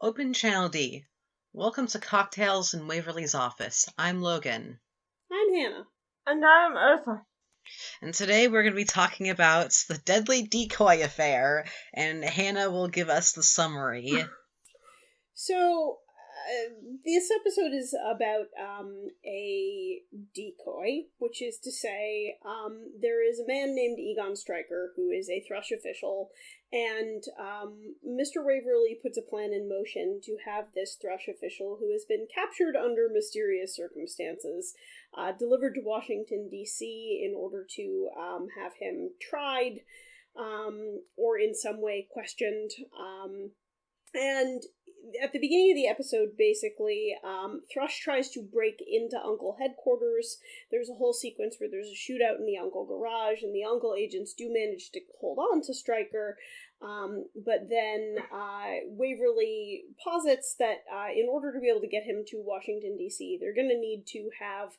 Open Channel D. Welcome to Cocktails in Waverly's office. I'm Logan. I'm Hannah. And I'm Eartha. And today we're going to be talking about the deadly decoy affair, and Hannah will give us the summary. So, this episode is about a decoy, which is to say, there is a man named Egon Stryker who is a Thrush official, and Mr. Waverly puts a plan in motion to have this Thrush official, who has been captured under mysterious circumstances, delivered to Washington, D.C. in order to have him tried or in some way questioned. And at the beginning of the episode, basically, Thrush tries to break into U.N.C.L.E headquarters. There's a whole sequence where there's a shootout in the U.N.C.L.E garage, and the U.N.C.L.E agents do manage to hold on to Stryker, but then Waverly posits that in order to be able to get him to Washington, D.C., they're going to need to have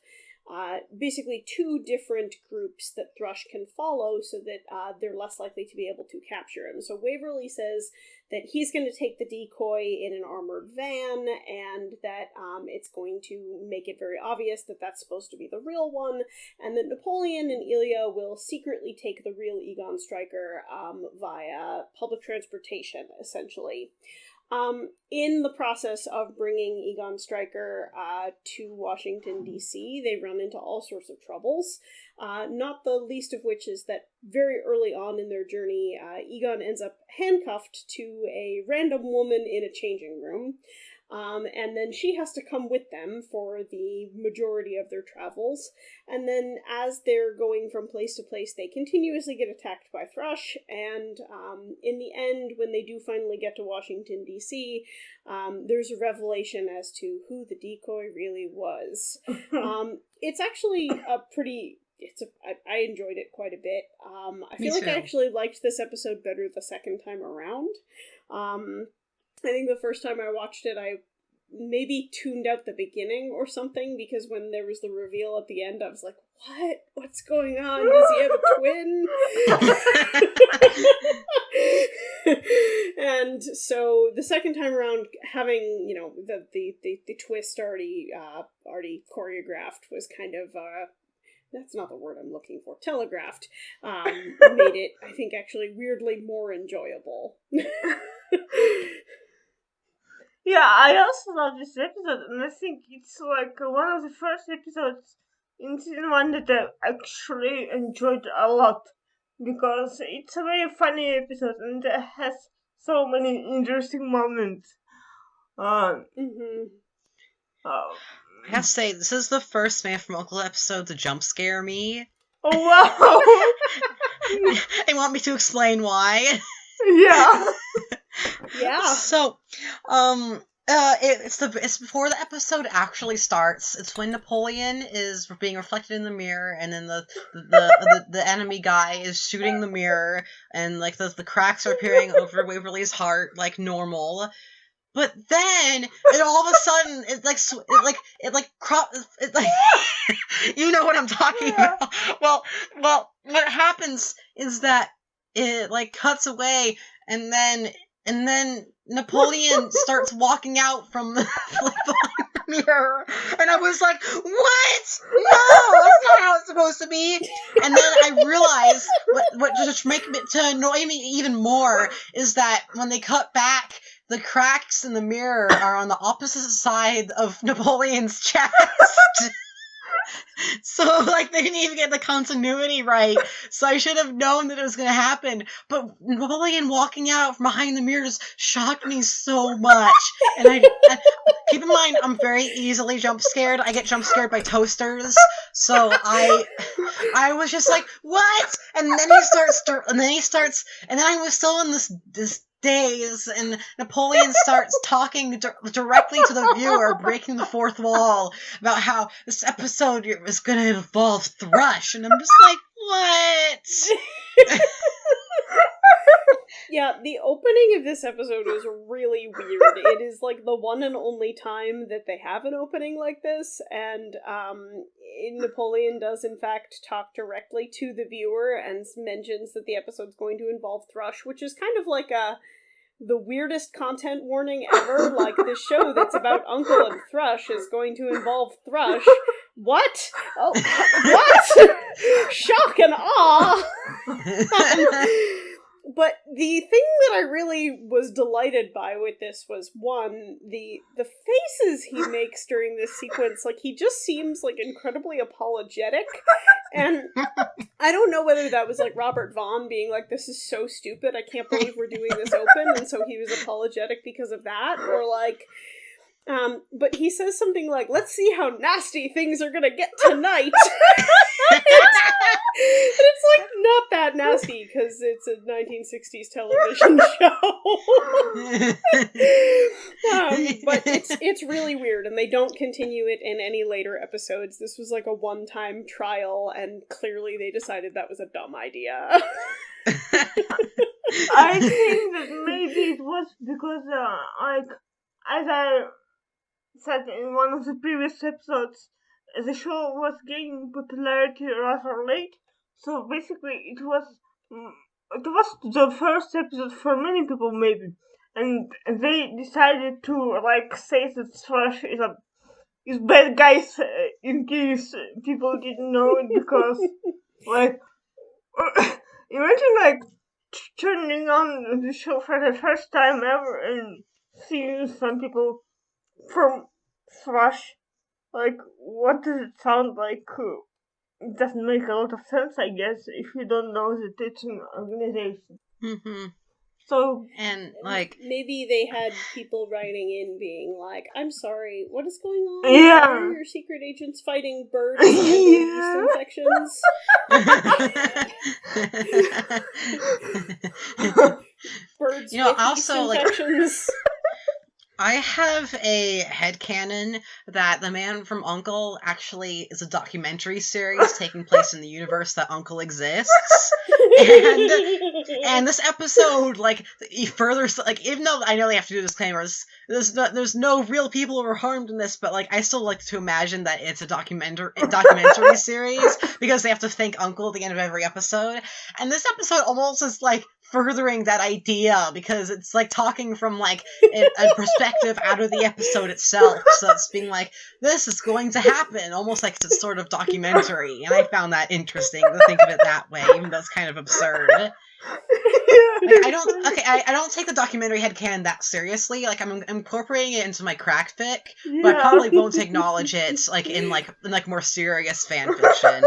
basically two different groups that Thrush can follow so that they're less likely to be able to capture him. So Waverly says that he's going to take the decoy in an armored van, and that it's going to make it very obvious that that's supposed to be the real one, and that Napoleon and Ilya will secretly take the real Egon Stryker via public transportation, essentially. In the process of bringing Egon Stryker to Washington, D.C., they run into all sorts of troubles, not the least of which is that very early on in their journey, Egon ends up handcuffed to a random woman in a changing room, and then she has to come with them for the majority of their travels, and then as they're going from place to place, they continuously get attacked by Thrush, and in the end, when they do finally get to Washington, D.C., there's a revelation as to who the decoy really was. It's actually a pretty... I enjoyed it quite a bit. I feel like I actually liked this episode better the second time around. I think the first time I watched it, I maybe tuned out the beginning or something, because when there was the reveal at the end, I was like, what? What's going on? Does he have a twin? And so the second time around, having, you know, the twist already choreographed was kind of, that's not the word I'm looking for, telegraphed, made it, I think, actually weirdly more enjoyable. Yeah, I also love this episode, and I think it's like one of the first episodes in season 1 that I actually enjoyed a lot, because it's a very funny episode and it has so many interesting moments. I have to say, this is the first Man from U.N.C.L.E episode to jump scare me. Oh, wow! You want me to explain why? Yeah. Yeah. So, it's before the episode actually starts. It's when Napoleon is being reflected in the mirror, and then the enemy guy is shooting the mirror, and like the cracks are appearing over Waverly's heart like normal. But then, all of a sudden, you know what I'm talking about. Well, what happens is that it like cuts away, and then Napoleon starts walking out from the mirror, and I was like, what? No, that's not how it's supposed to be. And then I realized what just to annoy me even more is that when they cut back, the cracks in the mirror are on the opposite side of Napoleon's chest. So, like, they didn't even get the continuity right. So I should have known that it was going to happen. But Napoleon walking out from behind the mirrors shocked me so much. And I keep in mind, I'm very easily jump scared. I get jump scared by toasters. So I was just like, what? And then I was still in this days, and Napoleon starts talking directly to the viewer, breaking the fourth wall, about how this episode is going to involve Thrush, and I'm just like, what? Yeah, the opening of this episode is really weird. It is like the one and only time that they have an opening like this, and Napoleon does in fact talk directly to the viewer and mentions that the episode's going to involve Thrush, which is kind of like a the weirdest content warning ever. Like, this show that's about Uncle and Thrush is going to involve Thrush. What? Oh, what? Shock and awe! But the thing that I really was delighted by with this was, one, the faces he makes during this sequence. Like, he just seems, like, incredibly apologetic. And I don't know whether that was, like, Robert Vaughn being like, this is so stupid, I can't believe we're doing this open, and so he was apologetic because of that, or, like, but he says something like, let's see how nasty things are gonna get tonight. And it's like not that nasty because it's a 1960s television show. But it's really weird, and they don't continue it in any later episodes. This was like a one-time trial, and clearly they decided that was a dumb idea. I think that maybe it was because, like, as I said in one of the previous episodes, the show was gaining popularity rather late, so basically it was the first episode for many people maybe, and they decided to, like, say that Thrush is bad guys in case people didn't know it, because, like, imagine, like, turning on the show for the first time ever and seeing some people from Thrush. Like, what does it sound like? It doesn't make a lot of sense, I guess, if you don't know that it's an organization. Mm-hmm. So, and, like, maybe they had people writing in being like, I'm sorry, what is going on? Yeah. Are your secret agents fighting birds and yeast infections? Birds with also, yeast infections. I have a headcanon that The Man from U.N.C.L.E. actually is a documentary series taking place in the universe that U.N.C.L.E. exists. And this episode, like, further, like, even though I know they have to do disclaimers, there's no real people who were harmed in this, but, like, I still like to imagine that it's a documentary series, because they have to thank U.N.C.L.E. at the end of every episode. And this episode almost is, like, furthering that idea, because it's, like, talking from, like, a perspective out of the episode itself, so it's being like, this is going to happen, almost like it's a sort of documentary, and I found that interesting to think of it that way, even though it's kind of absurd. Like, I don't take the documentary headcanon that seriously. Like, I'm incorporating it into my crack fic, but I probably won't acknowledge it, like, in more serious fanfiction.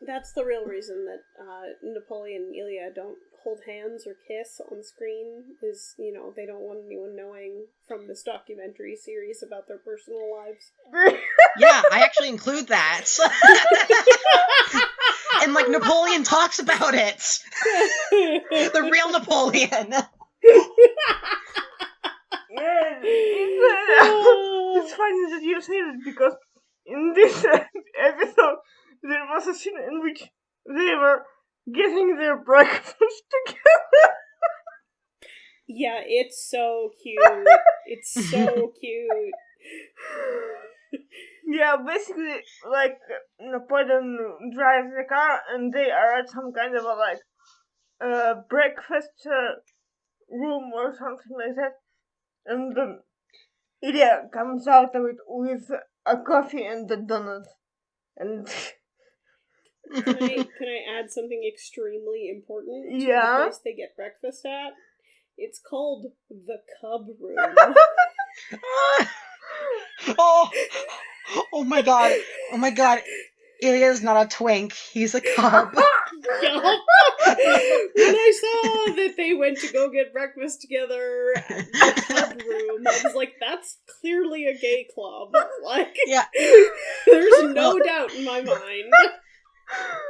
That's the real reason that Napoleon and Ilya don't hold hands or kiss on screen, is, they don't want anyone knowing from this documentary series about their personal lives. Yeah, I actually include that. And, like, Napoleon talks about it. The real Napoleon. Yeah, it's funny that you say that, because in this episode there was a scene in which they were getting their breakfast together. Yeah, it's so cute. It's so cute. Yeah, basically, like, Napoleon drives the car, and they are at some kind of a breakfast room or something like that, and Ilya comes out of it with a coffee and a donut, and Can I add something extremely important to Yeah. the place they get breakfast at? It's called the Cub Room. Oh my god. Ilya's not a twink. He's a cub. Yup. When I saw that they went to go get breakfast together at the Cub Room, I was like, that's clearly a gay club. Like, Yeah. There's no doubt in my mind.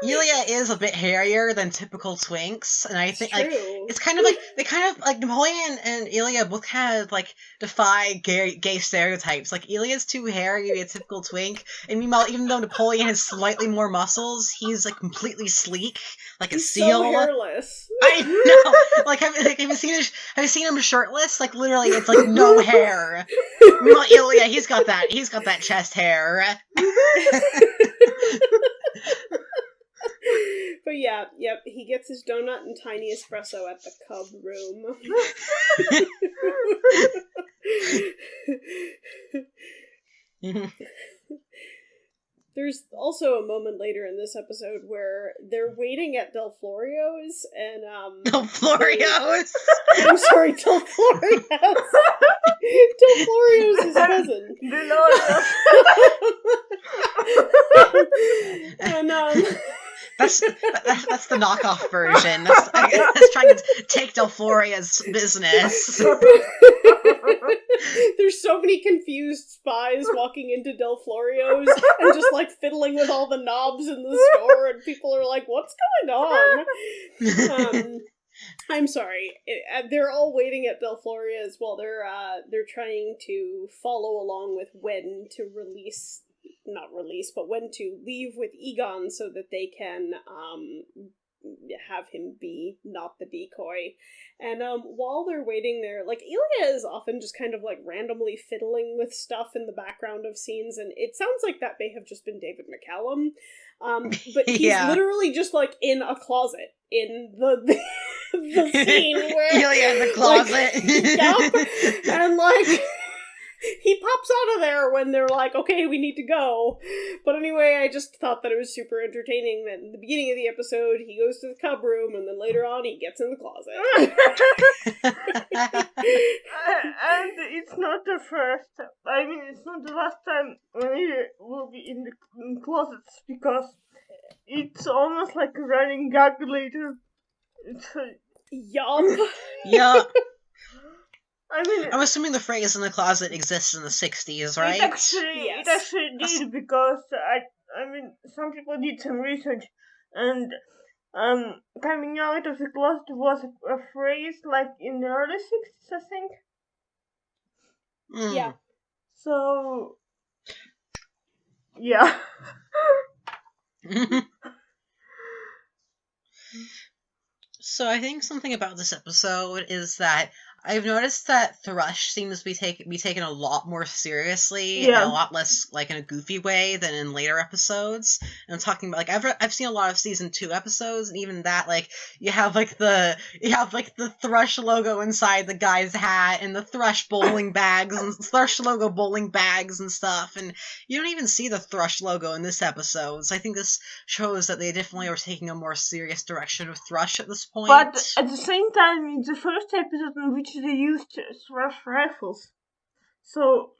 Ilya is a bit hairier than typical twinks, and I think, like, True. it's kind of like, they kind of, like, Napoleon and Ilya both kind of, like, defy gay stereotypes. Like, Ilya's too hairy to be a typical twink, and meanwhile, even though Napoleon has slightly more muscles, he's, like, completely sleek, like a He's seal. so hairless. I know! Like, have you seen him shirtless? Like, literally, it's, like, no hair. Meanwhile, Ilya, he's got that chest hair. But yeah, yep, he gets his donut and tiny espresso at the Cub room. There's also a moment later in this episode where they're waiting at Del Florio's and Del Florio's? I'm sorry, Del Florio's. Del Florio's his cousin. And that's the knockoff version. That's trying to take Del Floria's business. There's so many confused spies walking into Del Florio's and just like fiddling with all the knobs in the store, and people are like, "What's going on?" I'm sorry. They're all waiting at Del Florio's while they're trying to follow along with when to when to leave with Egon so that they can have him be not the decoy. And while they're waiting there, like, Elia is often just kind of like randomly fiddling with stuff in the background of scenes, and it sounds like that may have just been David McCallum. But he's literally just like in a closet in the scene where Elia in the closet. Like, and like he pops out of there when they're like, okay, we need to go. But anyway, I just thought that it was super entertaining that in the beginning of the episode, he goes to the Cub room, and then later on, he gets in the closet. And it's not the first, it's not the last time when he will be in the closets, because it's almost like a running gag later. Yup. Yeah. I'm assuming the phrase "in the closet" exists in the 60s, right? It actually did, because some people did some research, and coming out of the closet was a phrase like in the early 60s, I think. Yeah. So, yeah. So I think something about this episode is that I've noticed that Thrush seems to be taken a lot more seriously and a lot less like in a goofy way than in later episodes. And I'm talking about like I've seen a lot of season 2 episodes, and even that, like you have the Thrush logo inside the guy's hat and the Thrush bowling bags and Thrush logo bowling bags and stuff, and you don't even see the Thrush logo in this episode. So I think this shows that they definitely are taking a more serious direction with Thrush at this point. But at the same time, it's the first episode in which they used Thrush rifles. So,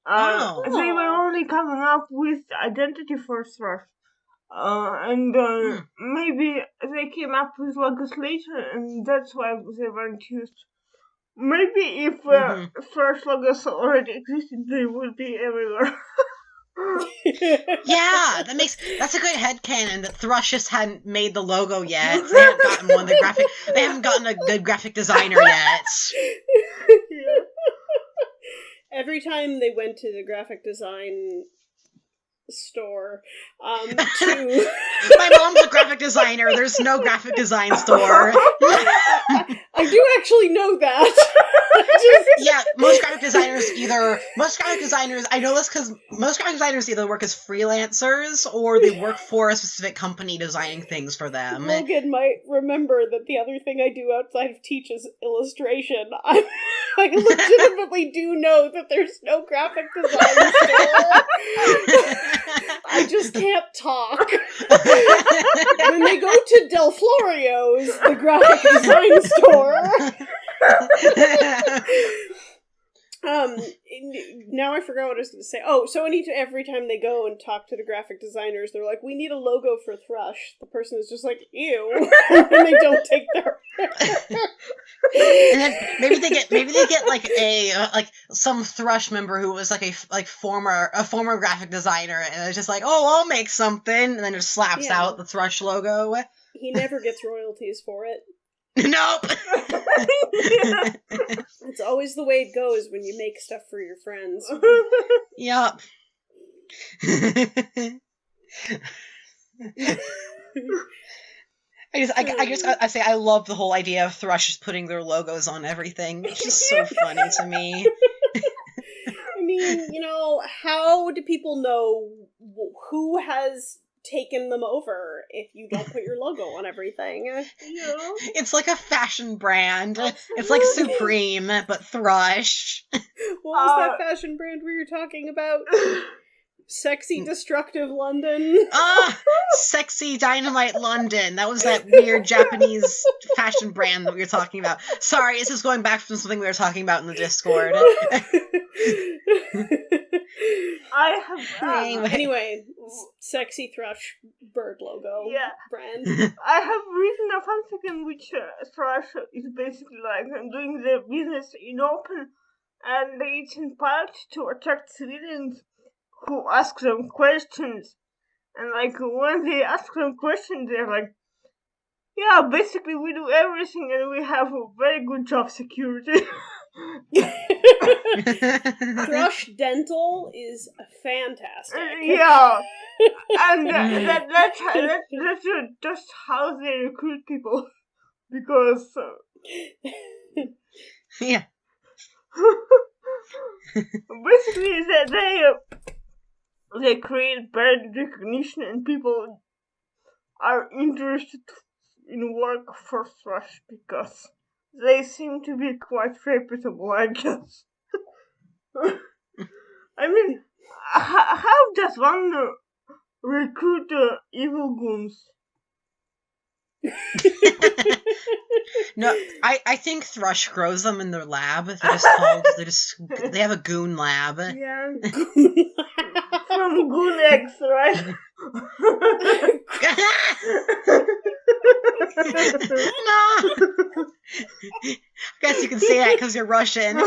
they were only coming up with identity for Thrush. Maybe they came up with logos later, and that's why they weren't used. Maybe if Thrush logos already existed, they would be everywhere. Yeah, that's a good headcanon that Thrush just hadn't made the logo yet. They haven't gotten they haven't gotten a good graphic designer yet. Yeah. Every time they went to the graphic design store, my mom's a graphic designer. There's no graphic design store. I do actually know that. Yeah, most graphic designers, I know this because most graphic designers either work as freelancers or they work for a specific company designing things for them. Logan might remember that the other thing I do outside of teach is illustration. I legitimately do know that there's no graphic design store. I just can't talk. When they go to Del Florio's, the graphic design store. Now I forgot what I was going to say. Oh, so every time they go and talk to the graphic designers, they're like, "We need a logo for Thrush." The person is just like, "Ew," and they don't take their. And then maybe they get like some Thrush member who was like a former graphic designer, and it's just like, "Oh, I'll make something," and then just slaps out the Thrush logo. He never gets royalties for it. Nope. It's always the way it goes when you make stuff for your friends. Yup. I love the whole idea of Thrush just putting their logos on everything. It's just so funny to me. I mean, how do people know who has taken them over if you don't put your logo on everything. Yeah. It's like a fashion brand. Absolutely. It's like Supreme, but Thrush. What was that fashion brand we were talking about? Sexy Destructive London. Sexy Dynamite London. That was that weird Japanese fashion brand that we were talking about. Sorry, this is going back from something we were talking about in the Discord. I have anyway, Sexy Thrush bird logo brand. I have written a fanfic in which Thrush is basically like doing the business in open, and it's in part to attract civilians who ask them questions. And like when they ask them questions, they're like, "Yeah, basically we do everything, and we have a very good job security." Thrush Dental is fantastic. Yeah, and that's just how they recruit people, because Yeah. basically they create brand recognition, and people are interested in work for Thrush because they seem to be quite reputable, I guess. I mean, how does one recruit evil goons? No, I think Thrush grows them in their lab. They have a goon lab. Yeah. From Goon X, right? No! I guess you can say that because you're Russian.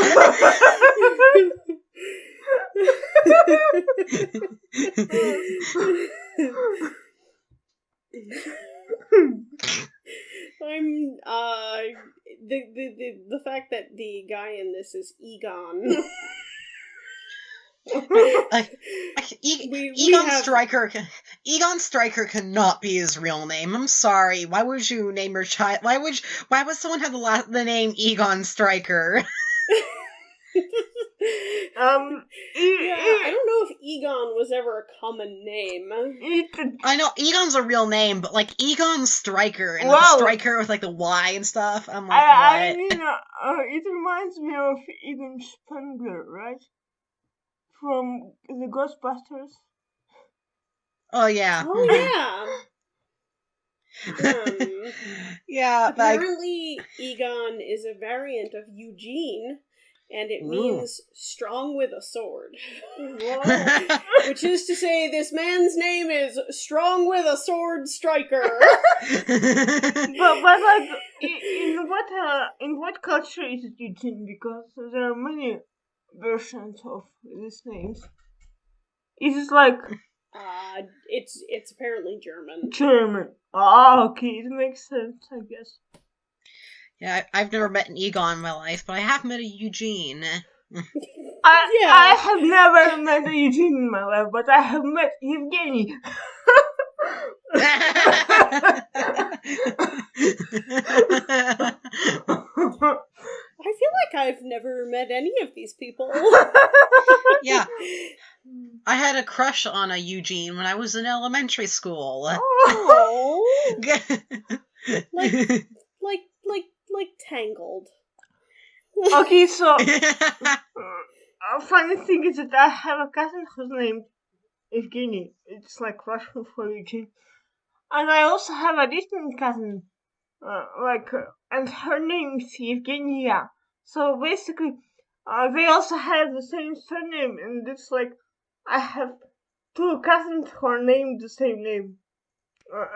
I'm the fact that the guy in this is Egon. Egon Stryker cannot be his real name. I'm sorry. Why would you name your child? Why would someone have the name Egon Stryker? I don't know if Egon was ever a common name. I know Egon's a real name, but like Egon Stryker and Stryker with like the Y and stuff. I'm like, I mean, it reminds me of Egon Spengler, right? From the Ghostbusters. Oh yeah. Oh yeah. Yeah. Apparently, Egon is a variant of Eugene, and it means strong with a sword. Which is to say, this man's name is Strong with a Sword Striker. but like, in what culture is it Eugene? Because there are many versions of these names. Is it like? It's apparently German. German. Ah, okay, it makes sense, I guess. Yeah, I've never met an Egon in my life, but I have met a Eugene. I have never met a Eugene in my life, but I have met Evgeny. I feel like I've never met any of these people. Yeah. I had a crush on a Eugene when I was in elementary school. Oh. like Tangled. Okay, so a funny thing is that I have a cousin who's named Evgeny. It's like Russian for Eugene. And I also have a distant cousin, and her name is Evgenia. So basically, they also have the same surname, and it's like I have two cousins who are named the same name,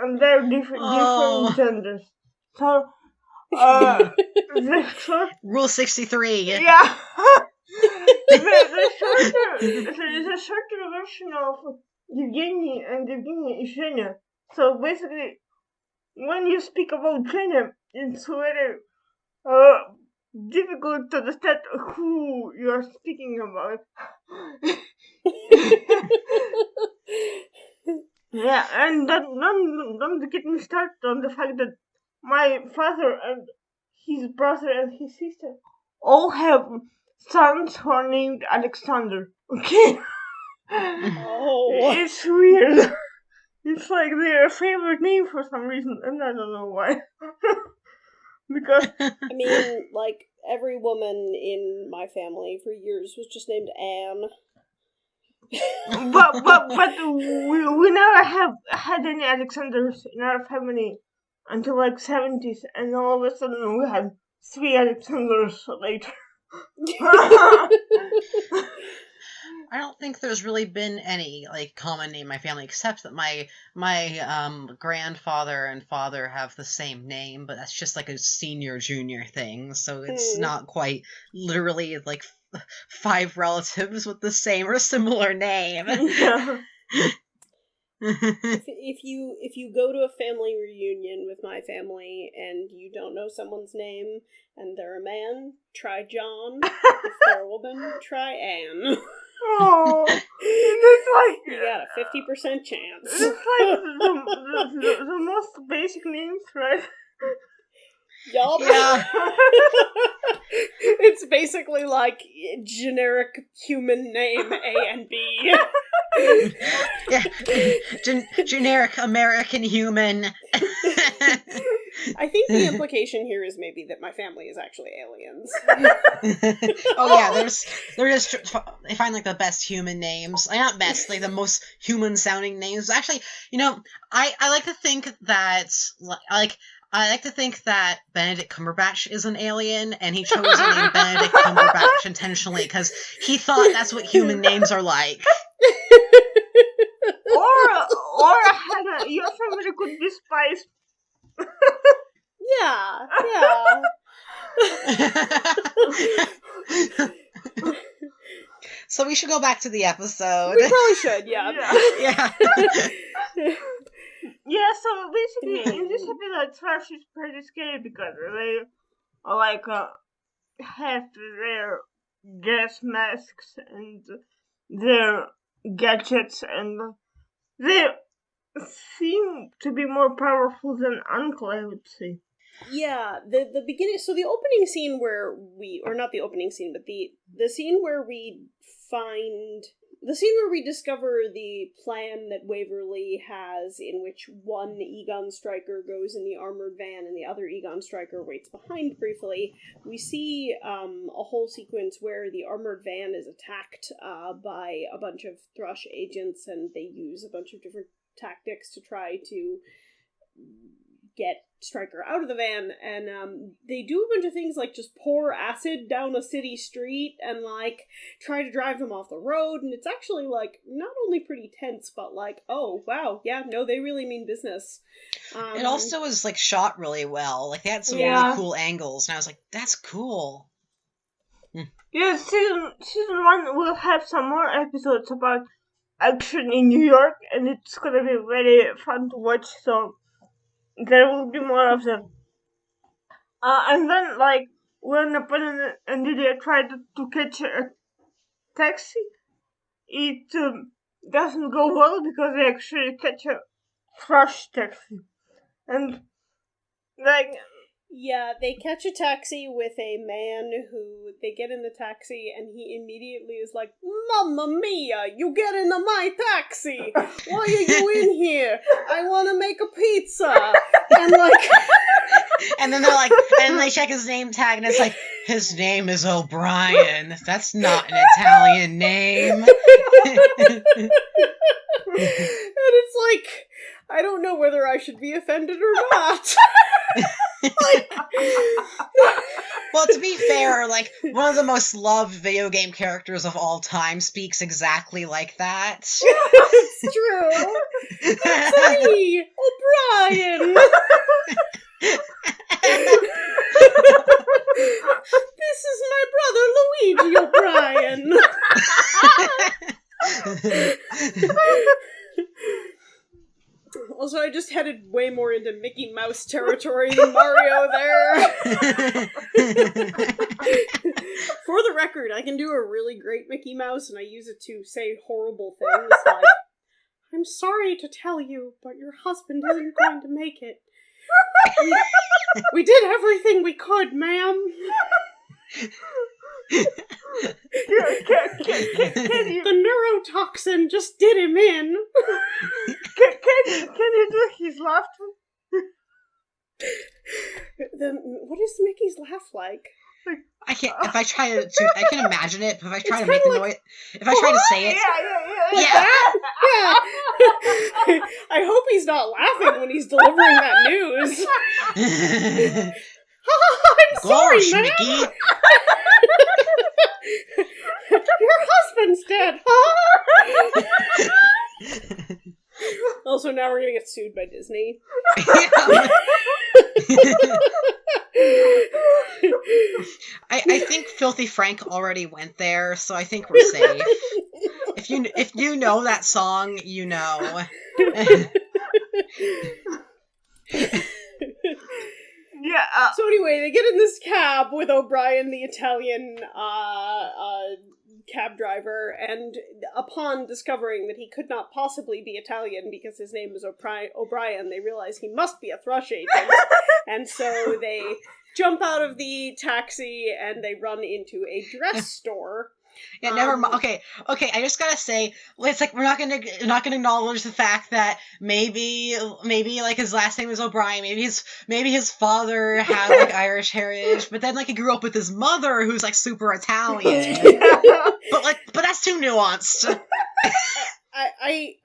and they're different genders. So, the short Rule 63. Yeah. the shorter version of Evgeny and Evgeny is Zhenya. So basically, when you speak about Zhenya, it's very difficult to understand who you are speaking about. Yeah, and don't get me started on the fact that my father and his brother and his sister all have sons who are named Alexander. Okay? Oh. It's weird. it's like their favorite name for some reason, and I don't know why. Because I mean, like, every woman in my family for years was just named Anne. but we never have had any Alexanders in our family until like 70s, and all of a sudden we had 3 Alexanders later. I don't think there's really been any like common name in my family, except that my grandfather and father have the same name, but that's just like a senior junior thing, so it's not quite literally like 5 relatives with the same or similar name. Yeah. If you go to a family reunion with my family and you don't know someone's name and they're a man, try John. If they're a woman, try Anne. Oh, it's like You got a 50% chance. it's like the most basic names, right? Yup. Yeah. It's basically like generic human name A and B. Yeah. Generic American human. I think the implication here is maybe that my family is actually aliens. Oh yeah, they're just they find like the best human names. Not best, like the most human sounding names. Actually, I like to think that Benedict Cumberbatch is an alien, and he chose the name Benedict Cumberbatch intentionally because he thought that's what human names are like. Or Hannah, your family could be Spice. Yeah. So we should go back to the episode. We probably should, yeah. Yeah. Yeah, so basically in this episode, Trash is pretty scary because they have their gas masks and their gadgets, and they seem to be more powerful than U.N.C.L.E, I would say. Yeah, the beginning, so the opening scene where not the opening scene, but the scene where we discover the plan that Waverly has, in which one Egon Striker goes in the armored van and the other Egon Striker waits behind briefly. We see a whole sequence where the armored van is attacked by a bunch of Thrush agents, and they use a bunch of different tactics to try to get Striker out of the van, and they do a bunch of things like just pour acid down a city street and like try to drive them off the road, and it's actually like not only pretty tense, but like, oh wow, yeah, no, they really mean business. It also was like shot really well. Like they had some really cool angles, and I was like, that's cool. Yeah, season 1 will have some more episodes about action in New York, and it's gonna be very fun to watch, so there will be more of them. And then, like, when Napoleon and Lydia tried to catch a taxi, it doesn't go well because they actually catch a Thrush taxi. And, like... Yeah, they catch a taxi with a man who, they get in the taxi and he immediately is like, Mamma mia, you get into my taxi! Why are you in here? I want to make a pizza! And like... And then they're like, and they check his name tag and it's like, his name is O'Brien. That's not an Italian name. And it's like, I don't know whether I should be offended or not. Well, to be fair, like, one of the most loved video game characters of all time speaks exactly like that. It's true. It's me, O'Brien. This is my brother Luigi O'Brien. Also, I just headed way more into Mickey Mouse territory than Mario there. For the record, I can do a really great Mickey Mouse, and I use it to say horrible things like, I'm sorry to tell you, but your husband isn't going to make it. We did everything we could, ma'am. The neurotoxin just did him in. Can you do his laughter? What is Mickey's laugh like? I can't. If I try to, I can imagine it. But if I try to kinda make the like- noise, if I try to say it, Like that? Yeah. I hope he's not laughing when he's delivering that news. I'm sorry, gosh, man. Mickey. Your husband's dead, huh? Also, now we're gonna get sued by Disney. I think Filthy Frank already went there, so I think we're safe. If you know that song, you know. Yeah. So anyway, they get in this cab with O'Brien, the Italian cab driver, and upon discovering that he could not possibly be Italian because his name is O'Brien, they realize he must be a thrush agent. And so they jump out of the taxi and they run into a dress store. Yeah, never mind. Okay. I just gotta say, it's like we're not gonna acknowledge the fact that maybe like his last name is O'Brien. Maybe his father had like Irish heritage, but then like he grew up with his mother who's like super Italian. but that's too nuanced.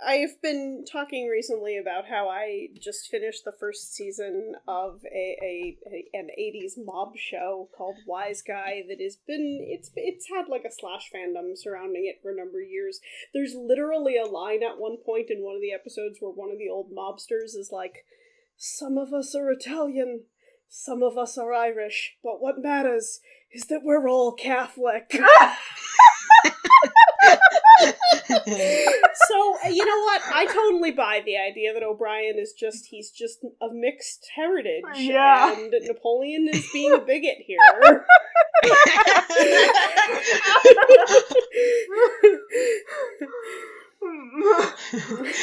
I've been talking recently about how I just finished the first season of an 80s mob show called Wise Guy that has been it's had like a slash fandom surrounding it for a number of years. There's literally a line at one point in one of the episodes where one of the old mobsters is like, "Some of us are Italian, some of us are Irish, but what matters is that we're all Catholic." So, you know what? I totally buy the idea that O'Brien is he's just of mixed heritage. Yeah. And Napoleon is being a bigot here.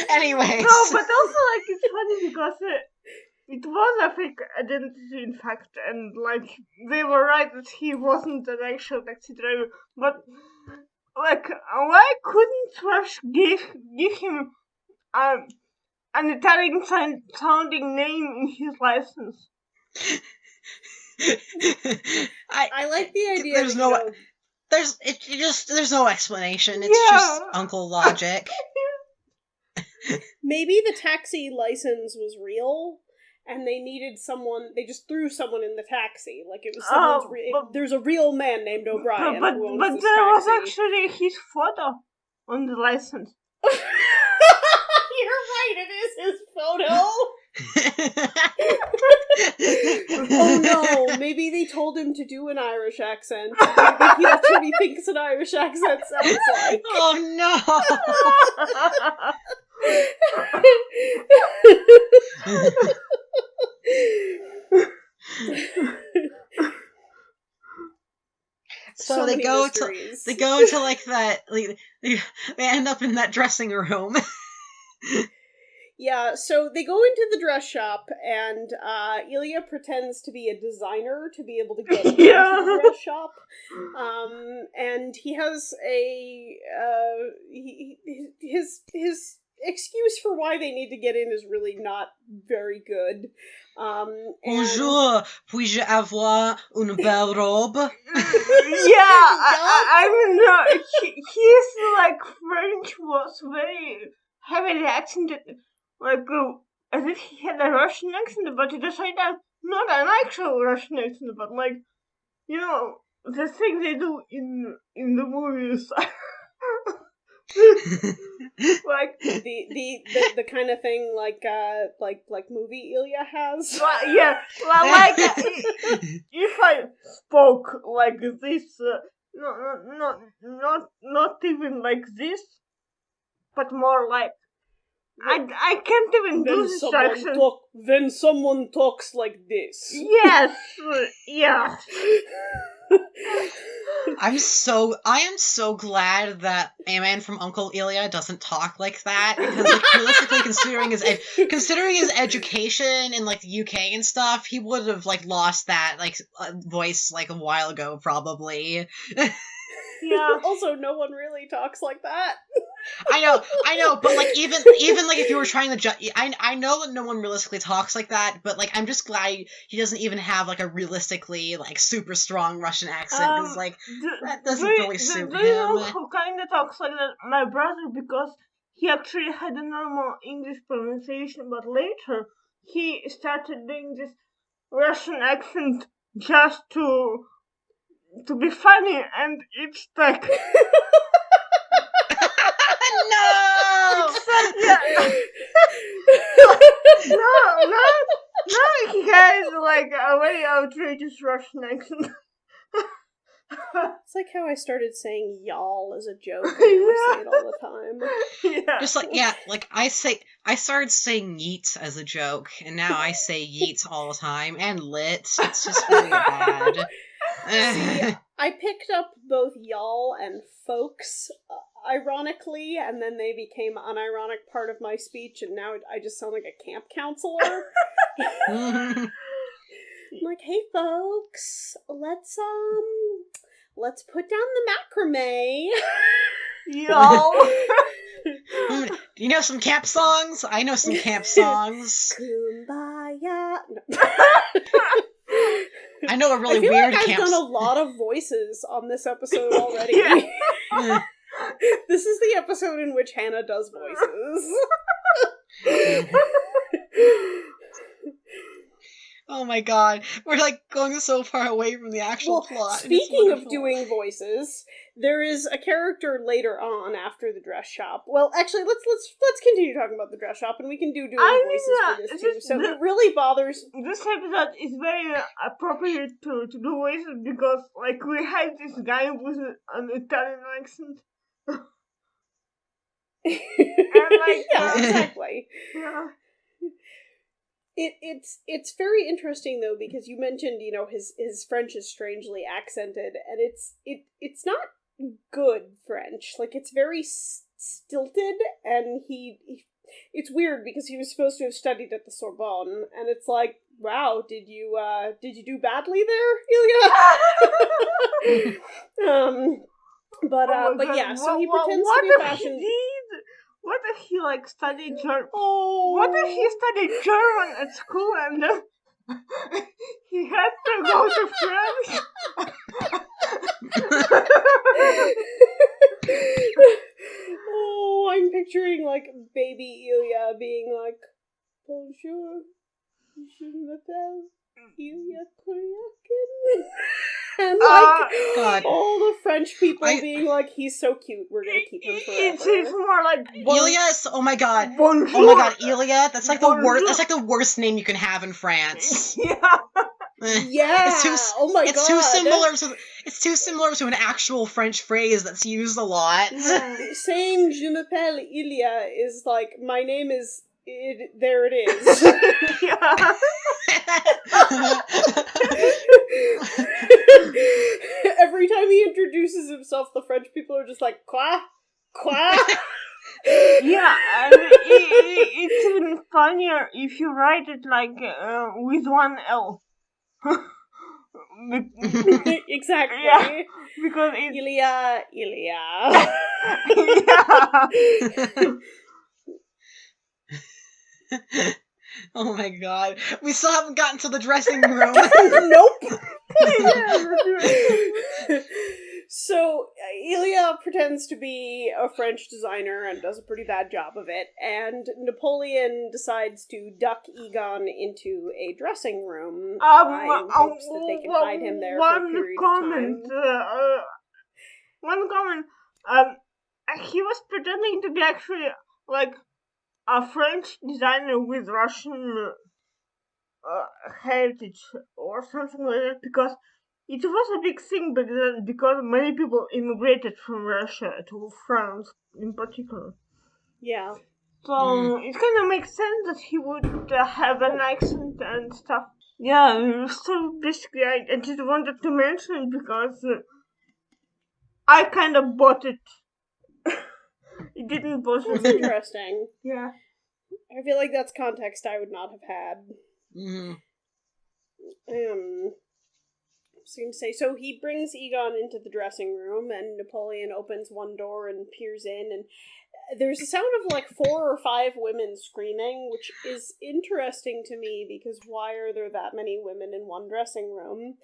Anyways. No, but also, like, it's funny because it was a fake identity, in fact, and, like, they were right that he wasn't an actual taxi driver, but, like, why couldn't Thrush give him an Italian-sounding name in his license? I like the idea There's that, there's no explanation. It's just Uncle Logic. maybe the taxi license was real, and they needed someone. They just threw someone in the taxi, like it was someone's. There's a real man named O'Brien. But who owns there this was taxi. actually his photo on the license. You're right. It is his photo. Oh no! Maybe they told him to do an Irish accent. Maybe that's what he thinks an Irish accent sounds like. Oh no! So they go to like that. Like, they end up in that dressing room. Yeah, so they go into the dress shop, and Ilya pretends to be a designer to be able to get into the dress shop. And he has his excuse for why they need to get in is really not very good. Bonjour, puis-je avoir une belle robe? I don't know. His like French was very heavily accented, like as if he had a Russian accent, but it decided not an actual Russian accent, but like, you know, the thing they do in the movies. Like the kind of thing like movie Ilya has. Like if I spoke like this, not even like this, but more like I can't even do this accent. When someone talks like this. Yes, yeah. I am so glad that a man from Uncle Ilya doesn't talk like that, because like realistically, considering his education in like the UK and stuff, he would have like lost that like voice like a while ago probably. Yeah. Also, no one really talks like that. I know, but like even like if you were trying to I know that no one realistically talks like that, but like I'm just glad he doesn't even have like a realistically like super strong Russian accent because like that doesn't really suit do him. you know who kind of talks like that? My brother, because he actually had a normal English pronunciation, but later he started doing this Russian accent just to be funny, and it's like No! it's like yeah. no, he has like a very outrageous Russian accent. It's like how I started saying y'all as a joke, and I say it all the time. Yeah. Just like like I started saying yeet as a joke, and now I say yeet all the time, and lit. It's just really bad. See, I picked up both y'all and folks, ironically, and then they became an unironic part of my speech, and now I just sound like a camp counselor. I'm like, hey folks, let's put down the macrame. Y'all. Do you know some camp songs? I know some camp songs. Kumbaya. I know a really I feel weird like I've camp. done a lot of voices on this episode already. Yeah. This is the episode in which Hannah does voices. Oh my god, we're like going so far away from the actual plot. Speaking of doing voices, there is a character later on after the dress shop. Well, actually, let's continue talking about the dress shop, and we can do voices for this too. So it really bothers. This episode is very appropriate to do voices because, like, we had this guy with an Italian accent. And like, yeah, exactly. Yeah. It's very interesting though, because you mentioned, you know, his French is strangely accented, and it's not good French. Like, it's very stilted, and it's weird because he was supposed to have studied at the Sorbonne, and it's like, wow, did you do badly there, Ilya? But yeah, so he pretends to be fashion. What if he like studied German? Oh. What if he studied German at school and then he had to go to France? Oh, I'm picturing like baby Ilya being like, "Bonjour, je m'appelle Ilya Kuryakin," and like God. all the French people being like, "He's so cute, we're gonna keep him forever." It's more like Ilya. Oh my god. Bonjour. Oh my god, Ilya. That's like the worst. That's like the worst name you can have in France. Yeah. Yeah. Oh my god. It's too similar to an actual French phrase that's used a lot. Saying "Je m'appelle Ilya" is like, my name is. There it is. Yeah. Every time he introduces himself, the French people are just like, "Quoi? Quoi?" Yeah, and it's even funnier if you write it like with one L. Exactly. Yeah, because it's Ilya. Yeah. Oh my god. We still haven't gotten to the dressing room. Nope. So Ilya pretends to be a French designer and does a pretty bad job of it, and Napoleon decides to duck Egon into a dressing room in hopes that they can hide him there for a period of time. One comment. He was pretending to be actually like a French designer with Russian heritage or something like that, because it was a big thing back then, because many people immigrated from Russia to France in particular. Yeah. So it kind of makes sense that he would have an accent and stuff. Yeah, so basically I just wanted to mention it because I kind of bought it. It didn't bother me. That's interesting. Yeah. I feel like that's context I would not have had. Mm-hmm. I was going to say, so he brings Egon into the dressing room, and Napoleon opens one door and peers in, and there's a sound of like 4 or 5 women screaming, which is interesting to me because why are there that many women in one dressing room?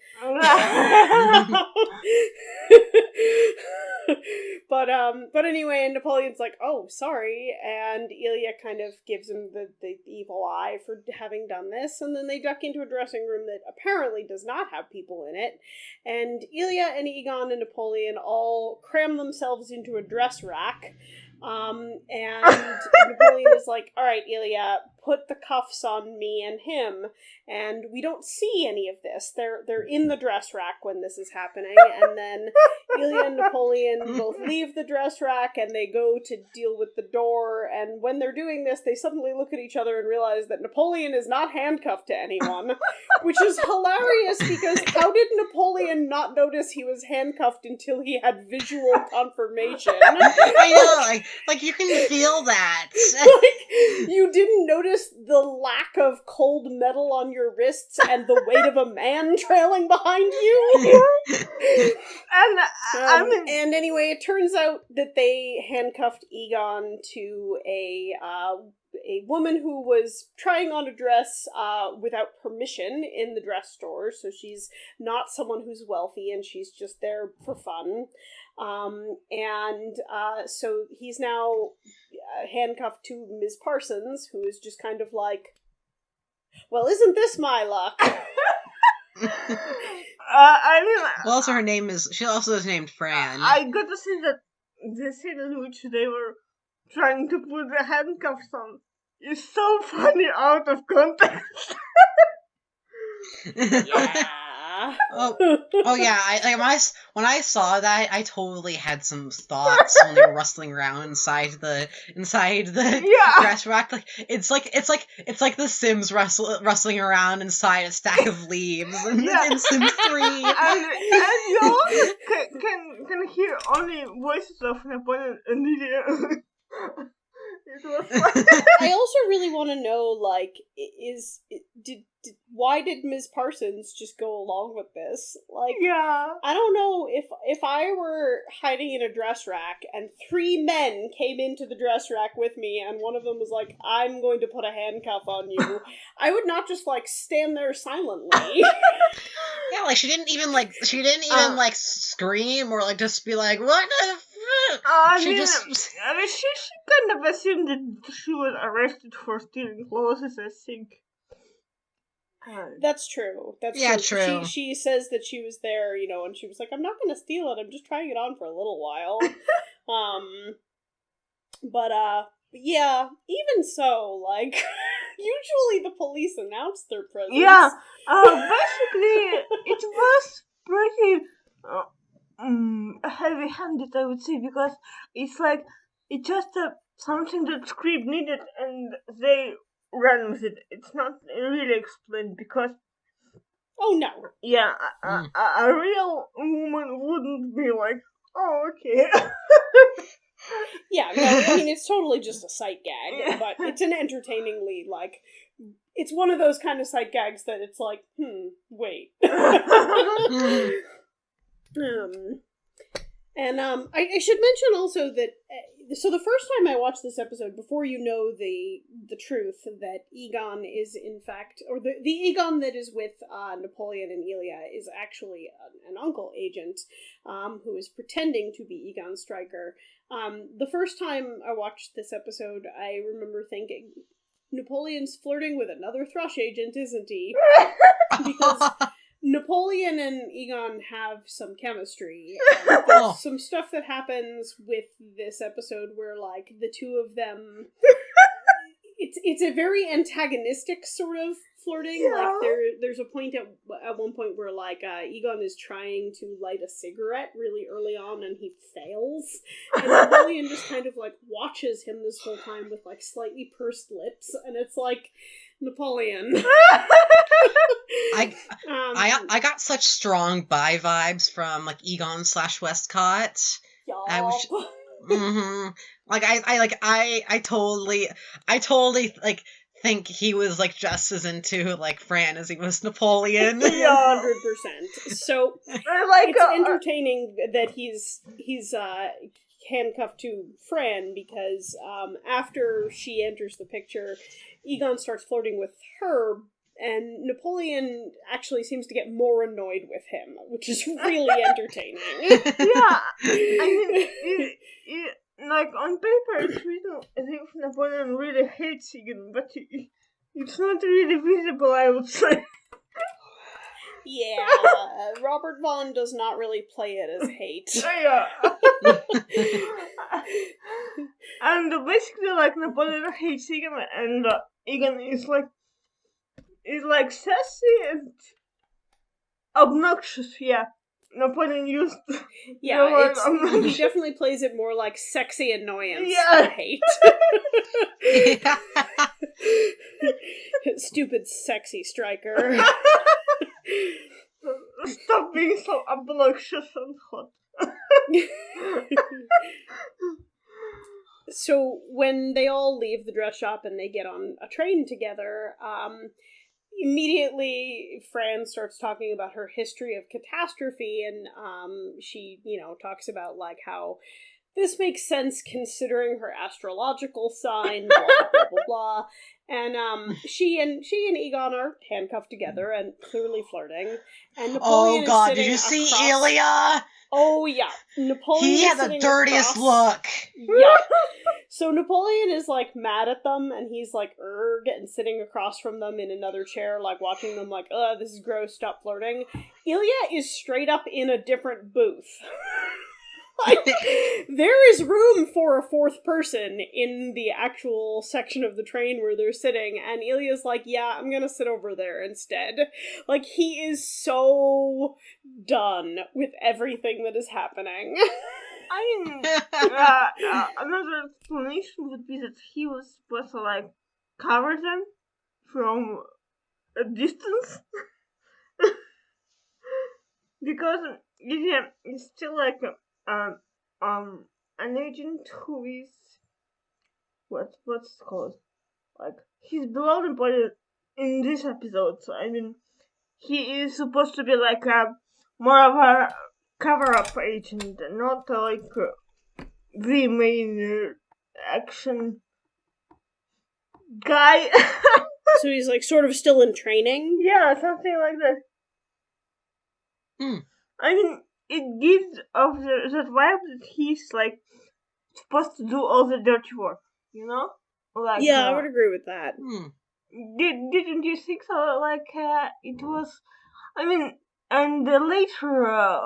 But anyway, Napoleon's like, oh, sorry, and Ilya kind of gives him the evil eye for having done this, and then they duck into a dressing room that apparently does not have people in it, and Ilya and Egon and Napoleon all cram themselves into a dress rack, and Napoleon is like, alright, Ilya, put the cuffs on me and him, and we don't see any of this. They're in the dress rack when this is happening, and then Ilya and Napoleon both leave the dress rack, and they go to deal with the door, and when they're doing this, they suddenly look at each other and realize that Napoleon is not handcuffed to anyone, which is hilarious, because how did Napoleon not notice he was handcuffed until he had visual confirmation? I know, like you can feel that. Like, you didn't notice the lack of cold metal on your wrists and the weight of a man trailing behind you? And anyway, it turns out that they handcuffed Egon to a woman who was trying on a dress without permission in the dress store, so she's not someone who's wealthy, and she's just there for fun. So he's now handcuffed to Ms. Parsons, who is just kind of like, well, isn't this my luck? Well, also her name is, she also is named Fran. I got to see that the scene in which they were trying to put the handcuffs on is so funny out of context. Yeah. Oh yeah. When I saw that, I totally had some thoughts when they were rustling around inside the dress rack. Like it's like the Sims rustling around inside a stack of leaves in Sims 3. And you also can hear only voices of Napoleon and Lydia. I also really want to know, like, why did Ms. Parsons just go along with this? Like, yeah. I don't know, if I were hiding in a dress rack and 3 men came into the dress rack with me and one of them was like, I'm going to put a handcuff on you, I would not just, like, stand there silently. Yeah, like, she didn't even scream or, like, just be like, what the fuck? She kind of assumed that she was arrested for stealing clothes, I think. That's true. That's true. She says that she was there, and she was like, I'm not going to steal it, I'm just trying it on for a little while. But yeah, even so, like, usually the police announce their presence. Yeah, basically, it was pretty heavy-handed, I would say, because it's like, it's just something that script needed, and they ran with it. It's not really explained, because... Oh, no. Yeah, a real woman wouldn't be like, oh, okay. Yeah, no, I mean, it's totally just a sight gag, but it's an entertainingly, like, it's one of those kind of sight gags that it's like, wait. I should mention also that, so the first time I watched this episode, before you know the truth that Egon is in fact, or the Egon that is with Napoleon and Ilya is actually an uncle agent, who is pretending to be Egon Stryker. The first time I watched this episode, I remember thinking, Napoleon's flirting with another Thrush agent, isn't he? Because Napoleon and Egon have some chemistry. There's some stuff that happens with this episode where, like, the two of them... It's a very antagonistic sort of flirting. Yeah. Like, there's a point at one point where, like, Egon is trying to light a cigarette really early on and he fails. And Napoleon just kind of, like, watches him this whole time with, like, slightly pursed lips. And it's like, Napoleon. I got such strong bi vibes from, like, Egon/Westcott. Y'all. I was like, I totally like think he was, like, just as into, like, Fran as he was Napoleon. 100%. So it's entertaining that he's handcuffed to Fran because after she enters the picture, Egon starts flirting with her, and Napoleon actually seems to get more annoyed with him, which is really entertaining. Yeah, I mean, like, on paper, it's written as if Napoleon really hates Egan, but it's not really visible, I would say. Yeah, Robert Vaughn does not really play it as hate. Yeah. And basically, like, Napoleon hates Egan, and Egan is like sassy and obnoxious, yeah. Napoleon used yeah, the word he obnoxious. definitely plays it more like sexy annoyance Yeah. than hate. Yeah. Stupid sexy striker. Stop being so obnoxious and hot. So when they all leave the dress shop and they get on a train together, immediately Fran starts talking about her history of catastrophe, and she, talks about like how this makes sense considering her astrological sign, blah blah blah blah blah. And she and Egon are handcuffed together and clearly flirting. And Napoleon Oh God! is Did you sitting see across... Ilya? Oh yeah, Napoleon. He is had the sitting dirtiest across... look. Yeah. So Napoleon is like mad at them, and he's like erg and sitting across from them in another chair, like watching them like, ugh, this is gross, stop flirting. Ilya is straight up in a different booth. Like, there is room for a fourth person in the actual section of the train where they're sitting, and Ilya's like, yeah, I'm gonna sit over there instead. Like, he is so done with everything that is happening. I mean, another explanation would be that he was supposed to, like, cover them from a distance. Because Ilya is still, like, an agent who is... What's it called? Like, he's below Napoleon in this episode, so, I mean, he is supposed to be, like, more of a cover-up agent, not like the main action guy. So he's like sort of still in training? Yeah, something like that. I mean, it gives off that vibe that he's like supposed to do all the dirty work, you know? Like, yeah, I would agree with that. Didn't you think so? Like, it was... I mean, and later,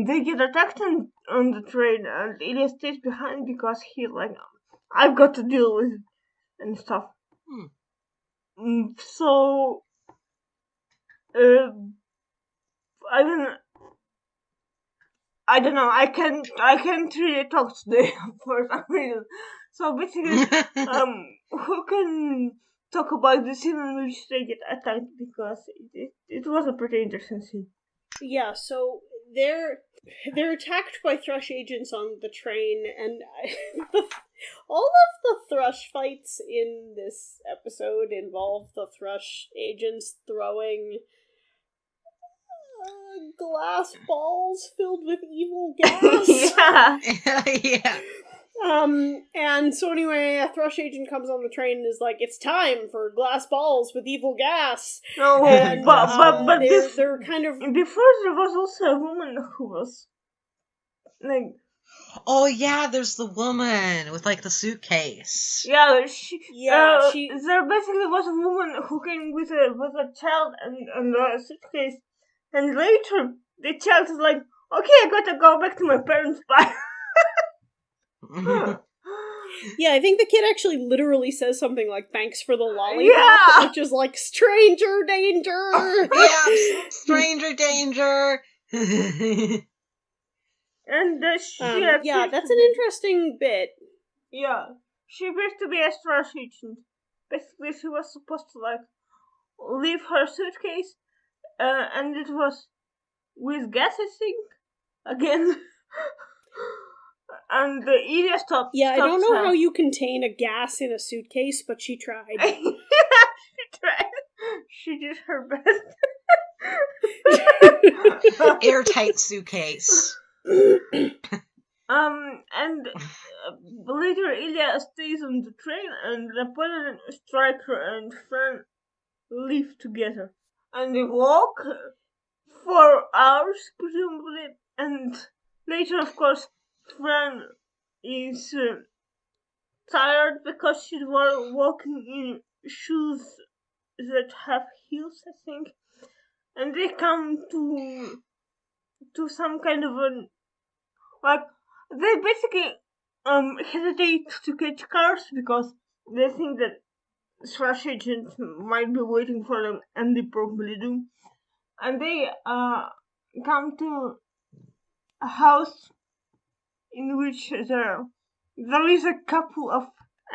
they get attacked on the train, and Ilya stays behind because he's like, I've got to deal with it and stuff. So, I mean, I don't know. I can't really talk today for some reason. So basically, who can talk about the scene in which they get attacked, because it was a pretty interesting scene. Yeah, so they're attacked by Thrush agents on the train, and all of the Thrush fights in this episode involve the Thrush agents throwing glass balls filled with evil gas. Yeah. And so anyway, a Thrush agent comes on the train and is like, it's time for glass balls with evil gas. No, and, but they're kind of... Before there was also a woman who was, like... Oh yeah, there's the woman with like the suitcase. Yeah, there basically was a woman who came with a child and a suitcase, and later the child is like, okay, I gotta go back to my parents' bye. Yeah, I think the kid actually literally says something like, thanks for the lollipop, yeah! which is like, stranger danger! Yeah, stranger danger! And yeah, that's an interesting bit. Yeah, she appears to be a Thrush agent. Basically, she was supposed to, like, leave her suitcase, and it was with gas, I think, again. And Ilya stopped. Yeah, I don't know her. how you contain a gas in a suitcase, but she tried. She tried. She did her best. Airtight suitcase. And later Ilya stays on the train, and Napoleon, Striker, and Fran live together. And they walk for hours, presumably, and later, of course, Fran is tired because she's walking in shoes that have heels, I think. And they come to some kind of an, like, they basically hesitate to catch cars because they think that Thrash agents might be waiting for them, and they probably do. And they come to a house in which there is a couple of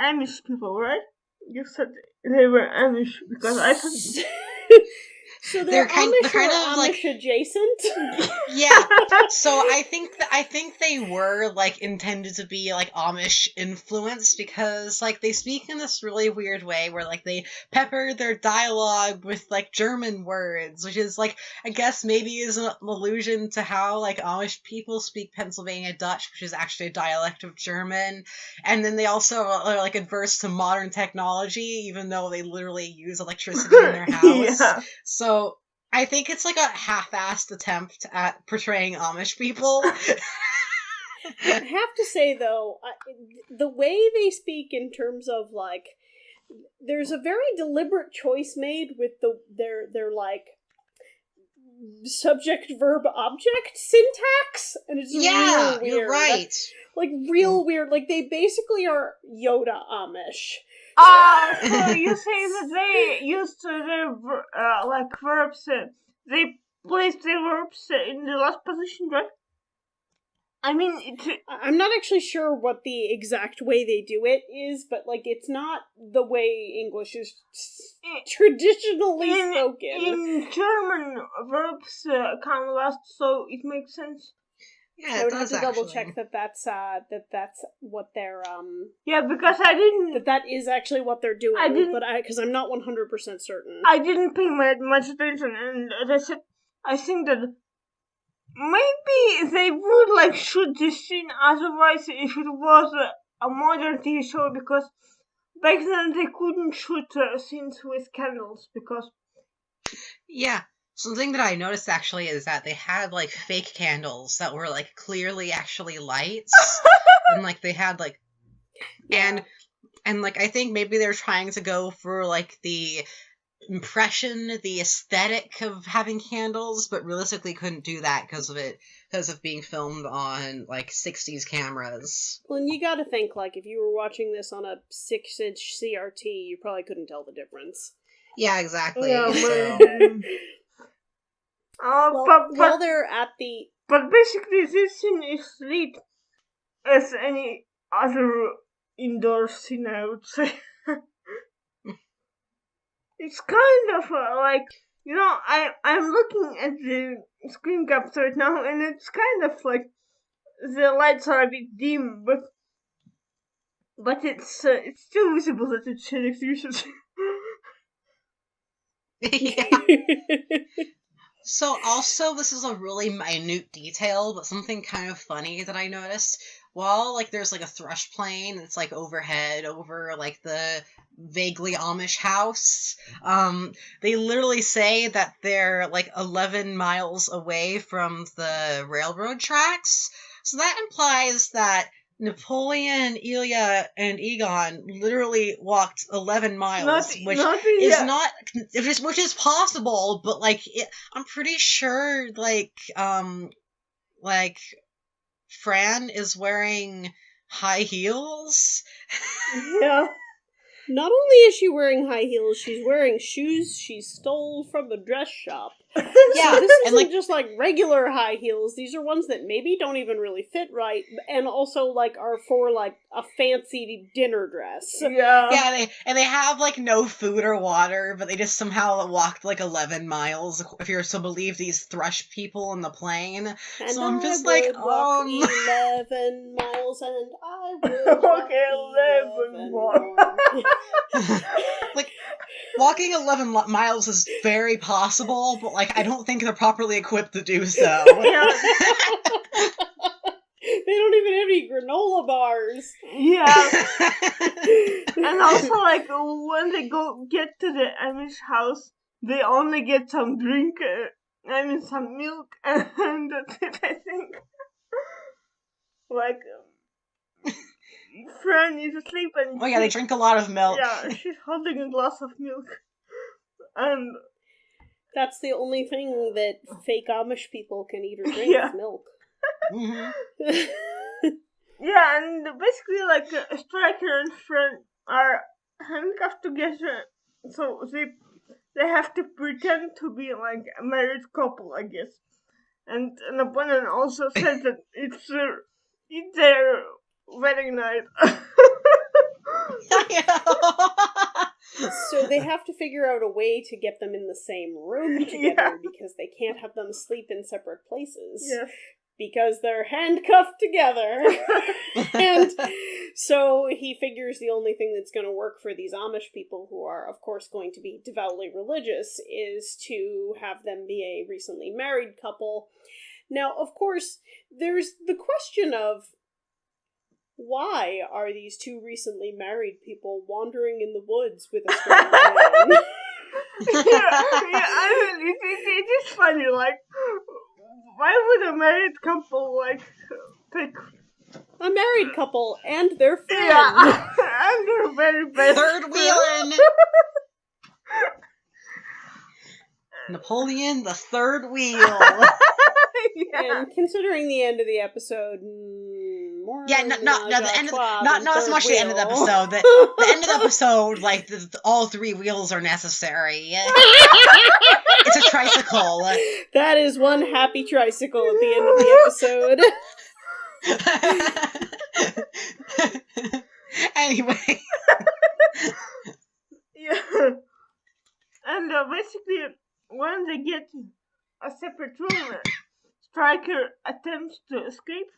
Amish people, right? You said they were Amish because I thought. So they're kind of Amish like adjacent. Yeah. So I think they were like intended to be like Amish influenced because like they speak in this really weird way where like they pepper their dialogue with like German words, which is like I guess maybe is an allusion to how like Amish people speak Pennsylvania Dutch, which is actually a dialect of German. And then they also are like adverse to modern technology, even though they literally use electricity in their house. Yeah. So I think it's like a half-assed attempt at portraying Amish people. I have to say, though, the way they speak in terms of, like, there's a very deliberate choice made with their like, subject-verb-object syntax, and it's real weird. You're right. Like, real weird. Like, they basically are Yoda Amish. So you say that they used their like verbs, they placed their verbs in the last position, right? I mean, I'm not actually sure what the exact way they do it is, but like it's not the way English is traditionally spoken. In German, verbs come last, so it makes sense. Yeah, I would have to double check that's what they're Yeah, because I didn't. That is actually what they're doing. Because I'm not 100% certain. I didn't pay much attention, and as I said, I think that maybe they would like shoot this scene otherwise if it was a modern TV show, because back then they couldn't shoot scenes with candles because. Yeah. Something that I noticed actually is that they had like fake candles that were like clearly actually lights, and like they had like, and like I think maybe they're trying to go for like the impression, the aesthetic of having candles, but realistically couldn't do that because of being filmed on like 60s cameras. Well, and you got to think like if you were watching this on a 6-inch CRT, you probably couldn't tell the difference. Yeah, exactly. Yeah, so. While they're at the... But basically this scene is lit as any other indoor scene, I would say. It's kind of like, you know, I'm looking at the screen capture right now, and it's kind of like the lights are a bit dim, but it's still visible that it's shaded executions. Yeah. So also, this is a really minute detail, but something kind of funny that I noticed. While, like, there's, like, a thrush plane that's, like, overhead over, like, the vaguely Amish house, they literally say that they're, like, 11 miles away from the railroad tracks. So that implies that Napoleon, Ilya, and Egon literally walked 11 miles, which is possible, but like I'm pretty sure like Fran is wearing high heels. Yeah. Not only is she wearing high heels, she's wearing shoes she stole from the dress shop. Yeah, so this isn't just like regular high heels. These are ones that maybe don't even really fit right, and also like are for like a fancy dinner dress. Yeah. Yeah, they have like no food or water, but they just somehow walked like 11 miles, if you're to believe these thrush people in the plane. And so I'm just walk 11 miles, and I will walk 11 more. Like, walking 11 miles is very possible, but, like, I don't think they're properly equipped to do so. They don't even have any granola bars. Yeah. And also, like, when they get to the Amish house, they only get some drink, some milk, and that's it, I think. Like, Fran is asleep and... Oh yeah, they drink a lot of milk. Yeah, she's holding a glass of milk. And... That's the only thing that fake Amish people can eat or drink is milk. Mm-hmm. Yeah, and basically, like, Striker and Fran are handcuffed together, so they have to pretend to be, like, a married couple, I guess. And Napoleon also said that it's their wedding night. So they have to figure out a way to get them in the same room together because they can't have them sleep in separate places. Yeah. Because they're handcuffed together. And so he figures the only thing that's going to work for these Amish people, who are, of course, going to be devoutly religious, is to have them be a recently married couple. Now, of course, there's the question of why are these two recently married people wandering in the woods with a strange man? I mean, it is funny, like, why would a married couple, like, pick... A married couple and their friend. Yeah, and their very best Third wheeling! Napoleon, the third wheel. Yeah. And considering the end of the episode, more not so much the end of the episode. The end of the episode, like all three wheels are necessary. It's a tricycle. That is one happy tricycle at the end of the episode. Anyway. Yeah. And basically, when they get a separate room, Striker attempts to escape,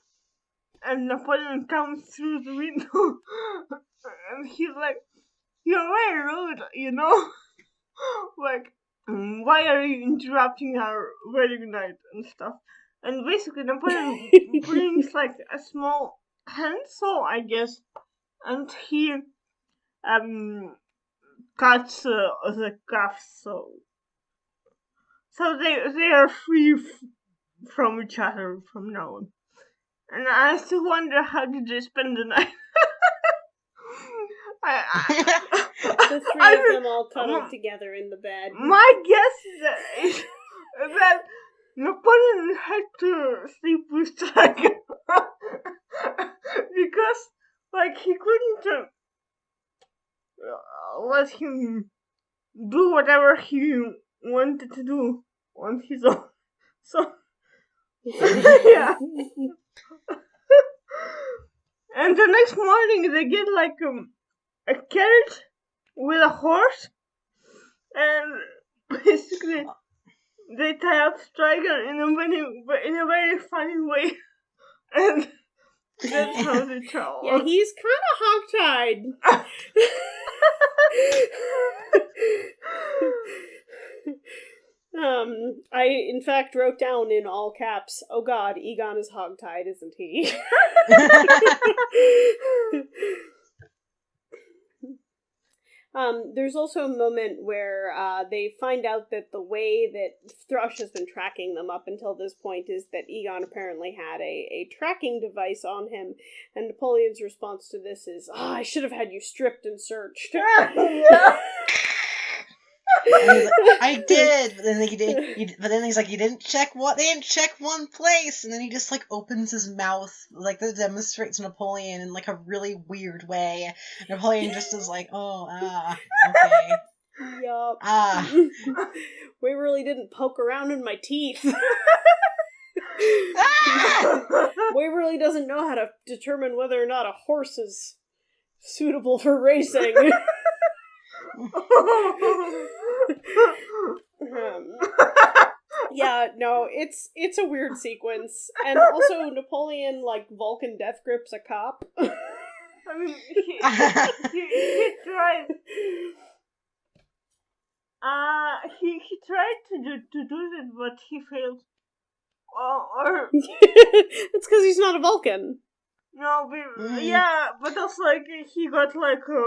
and Napoleon comes through the window, and he's like, "You're very rude, you know? Like, why are you interrupting our wedding night and stuff?" And basically, Napoleon brings, like, a small handsaw, I guess, and he cuts the cuffs, so they are free from each other from now on. And I still wonder, how did they spend the night? The three of them all cuddled together in the bed. My guess is that Napoleon had to sleep with Striker because, like, he couldn't let him do whatever he wanted to do on his own. So, yeah. And the next morning they get, like, a carriage with a horse, and basically they tie up Striker in a very funny way, and that's how they travel. Yeah, he's kind of hogtied. I in fact wrote down in all caps, "Oh God, Egon is hogtied, isn't he?" There's also a moment where they find out that the way that Thrush has been tracking them up until this point is that Egon apparently had a tracking device on him, and Napoleon's response to this is, "I should have had you stripped and searched." Yeah. I did, but then he did. But then he's like, "You didn't check what? They didn't check one place." And then he just, like, opens his mouth, like, that demonstrates Napoleon in, like, a really weird way. Napoleon just is like, "Oh, okay." Yup. Waverly didn't poke around in my teeth. Waverly doesn't know how to determine whether or not a horse is suitable for racing. Yeah, no, it's a weird sequence, and also Napoleon, like, Vulcan death grips a cop. I mean, he tried. He tried to do that, but he failed. or It's because he's not a Vulcan. no, but, yeah, but also like he got like a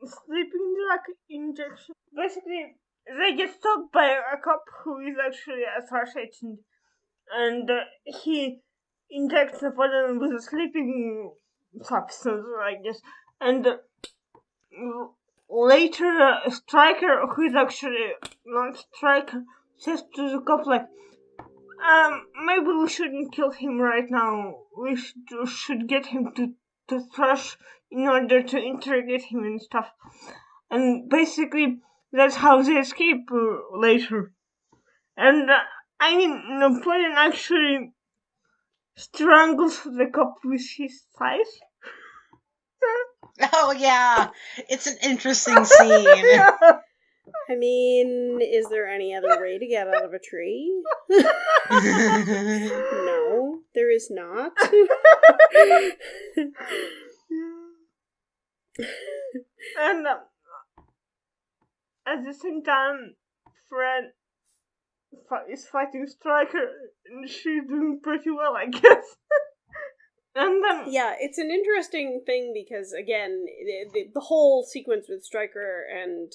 sleeping drug injection. Basically, they get stopped by a cop who is actually a SARS agent, and he injects Napoleon with a sleeping substance, I guess, and later Stryker, who is actually not Stryker, says to the cop like, maybe we shouldn't kill him right now. We should get him to Thrush in order to interrogate him and stuff. And basically, that's how they escape later. And I mean, Napoleon actually strangles the cop with his thighs. Oh yeah, it's an interesting scene. Yeah. I mean, is there any other way to get out of a tree? No, there is not. And at the same time, Fred is fighting Stryker, and she's doing pretty well, I guess. And then Yeah, it's an interesting thing because, again, the whole sequence with Stryker and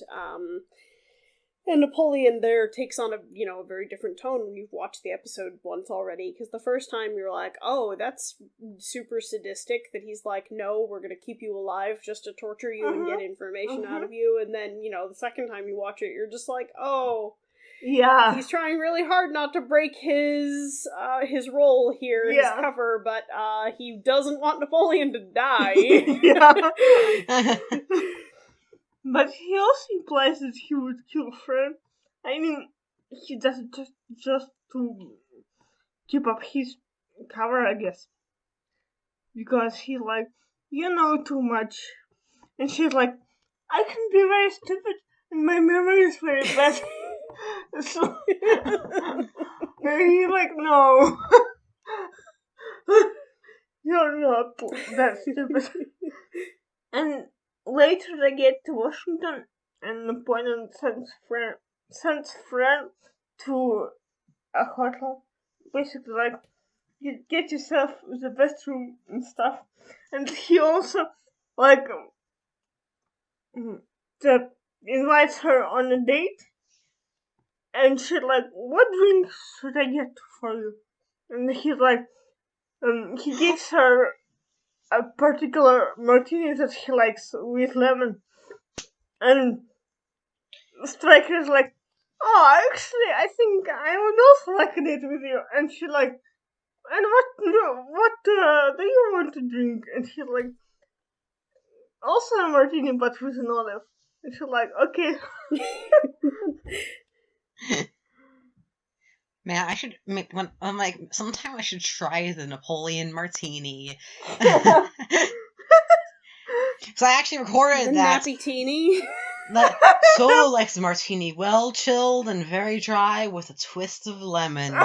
Napoleon there takes on a very different tone when you've watched the episode once already, because the first time you're like, oh, that's super sadistic, that he's like, no, we're gonna keep you alive just to torture you and get information out of you, and then, the second time you watch it, you're just like, oh, yeah, he's trying really hard not to break his role here, his cover, but he doesn't want Napoleon to die. Yeah. But he also implies that he would kill Fred. I mean, he does it just to keep up his cover, I guess. Because he's like, you know too much. And she's like, I can be very stupid, and my memory is very bad. So, and he's like, no. You're not that stupid. And later they get to Washington, and Napoleon sends Fred to a hotel. Basically, like, you get yourself the best room and stuff. And he also, like, invites her on a date. And she's like, what drinks should I get for you? And he's like, he gives her a particular martini that he likes with lemon. And Stryker's like, oh, actually, I think I would also like a date with you. And she's like, and what do you want to drink? And he's like, also a martini, but with an olive. And she's like, okay. Man, I should sometime I should try the Napoleon martini. So I actually recorded the that. Nappy-teeny. Solo likes the martini well chilled and very dry with a twist of lemon.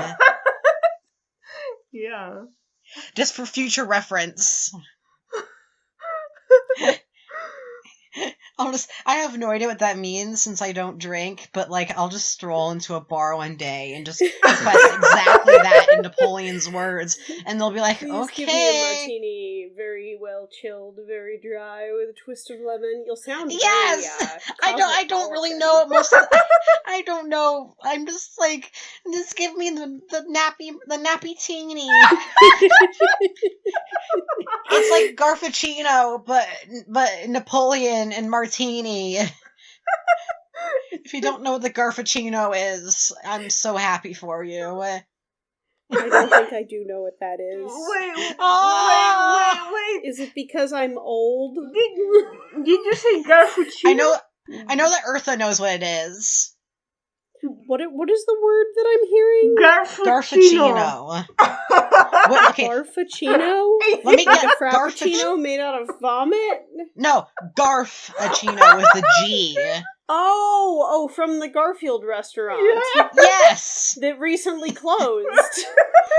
Yeah. Just for future reference. I have no idea what that means since I don't drink, but I'll just stroll into a bar one day and just request exactly that in Napoleon's words, and they'll be like, Please okay. give me a martini, very well chilled, very dry, with a twist of lemon. You'll sound yes. very, I don't really know most of I don't know. I'm just like, just give me the nappy-teeny. It's like Garfuccino, but Napoleon and martini. If you don't know what the Garfuccino is, I'm so happy for you. I don't think I do know what that is. Wait. Is it because I'm old? Did you say Garfuccino? I know that Eartha knows what it is. What is the word that I'm hearing? Garfuccino. Okay. Garfuccino? Let me Like get a frappuccino made out of vomit? No, Garfuccino with a G. Oh, from the Garfield restaurant. Yeah. Yes. Yes. that recently closed.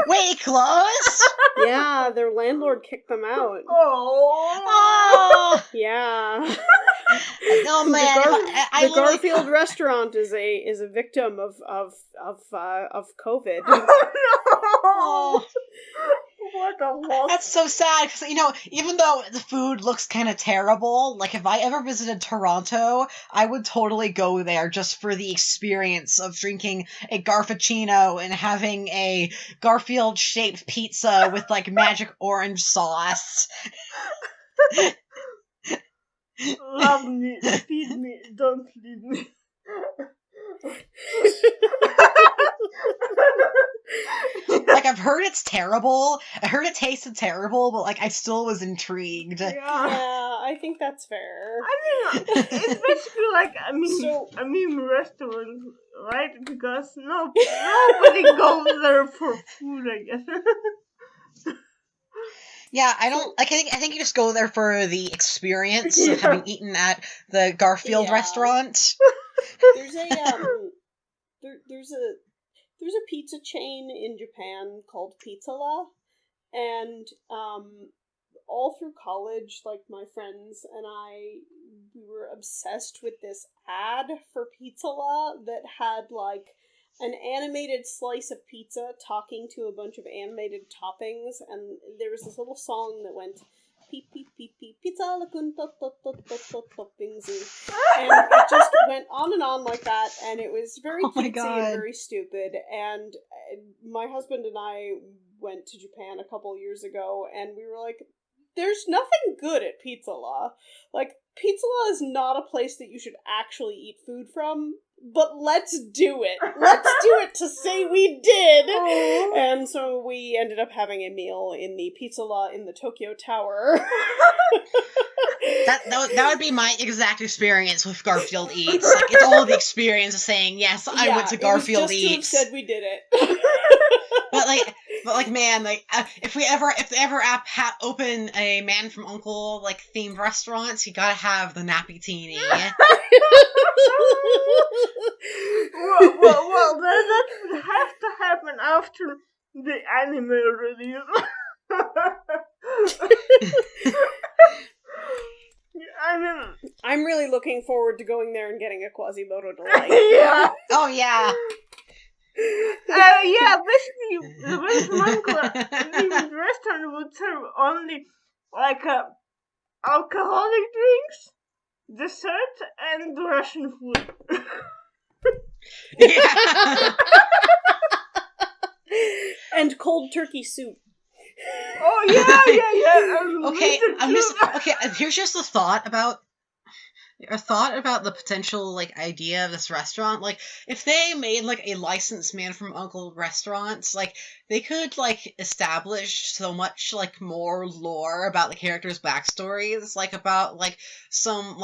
Wait, closed? Yeah, their landlord kicked them out. Oh. Yeah. Oh man, I the literally... Garfield restaurant is a victim of COVID. Oh. What a loss. That's so sad, because, even though the food looks kind of terrible, like, if I ever visited Toronto, I would totally go there just for the experience of drinking a Garfuccino and having a Garfield-shaped pizza with, like, magic orange sauce. Love me, feed me, don't leave me. Like, I've heard it's terrible. I heard it tasted terrible, but, like, I still was intrigued. Yeah, I think that's fair. I mean, it's basically like a meme restaurant, right? Because nobody goes there for food, I guess. Yeah, I don't. Like, I think you just go there for the experience of having eaten at the Garfield restaurant. There's a pizza chain in Japan called Pizza.La, and all through college, like, my friends and we were obsessed with this ad for Pizza.La that had, like, an animated slice of pizza talking to a bunch of animated toppings, and there was this little song that went peep peep peep peep pizza la kun toppings, and it just went on and on like that, and it was very cutesy and very stupid. And my husband and I went to Japan a couple years ago, and we were like, there's nothing good at Pizza.La. Like, Pizza.La is not a place that you should actually eat food from, but let's do it. Let's do it to say we did. Aww. And so we ended up having a meal in the Pizza.La in the Tokyo Tower. That would be my exact experience with Garfield Eats. Like, it's all the experience of saying, yes, I went to Garfield Eats. It was just to have said we did it. But like, man, like, if they ever open a Man from U.N.C.L.E. like themed restaurants, you gotta have the Nappy Teeny. well, that would have to happen after the anime release. I mean, I'm really looking forward to going there and getting a Quasimodo delight. Yeah. Oh yeah. Yeah, basically, the Western restaurant would serve only, like, alcoholic drinks, dessert, and Russian food. Yeah. And cold turkey soup. Oh yeah. Okay, here's just a thought about the potential, like, idea of this restaurant. Like, if they made, like, a licensed Man from U.N.C.L.E. restaurants, like, they could, like, establish so much, like, more lore about the characters' backstories, like, about, like, some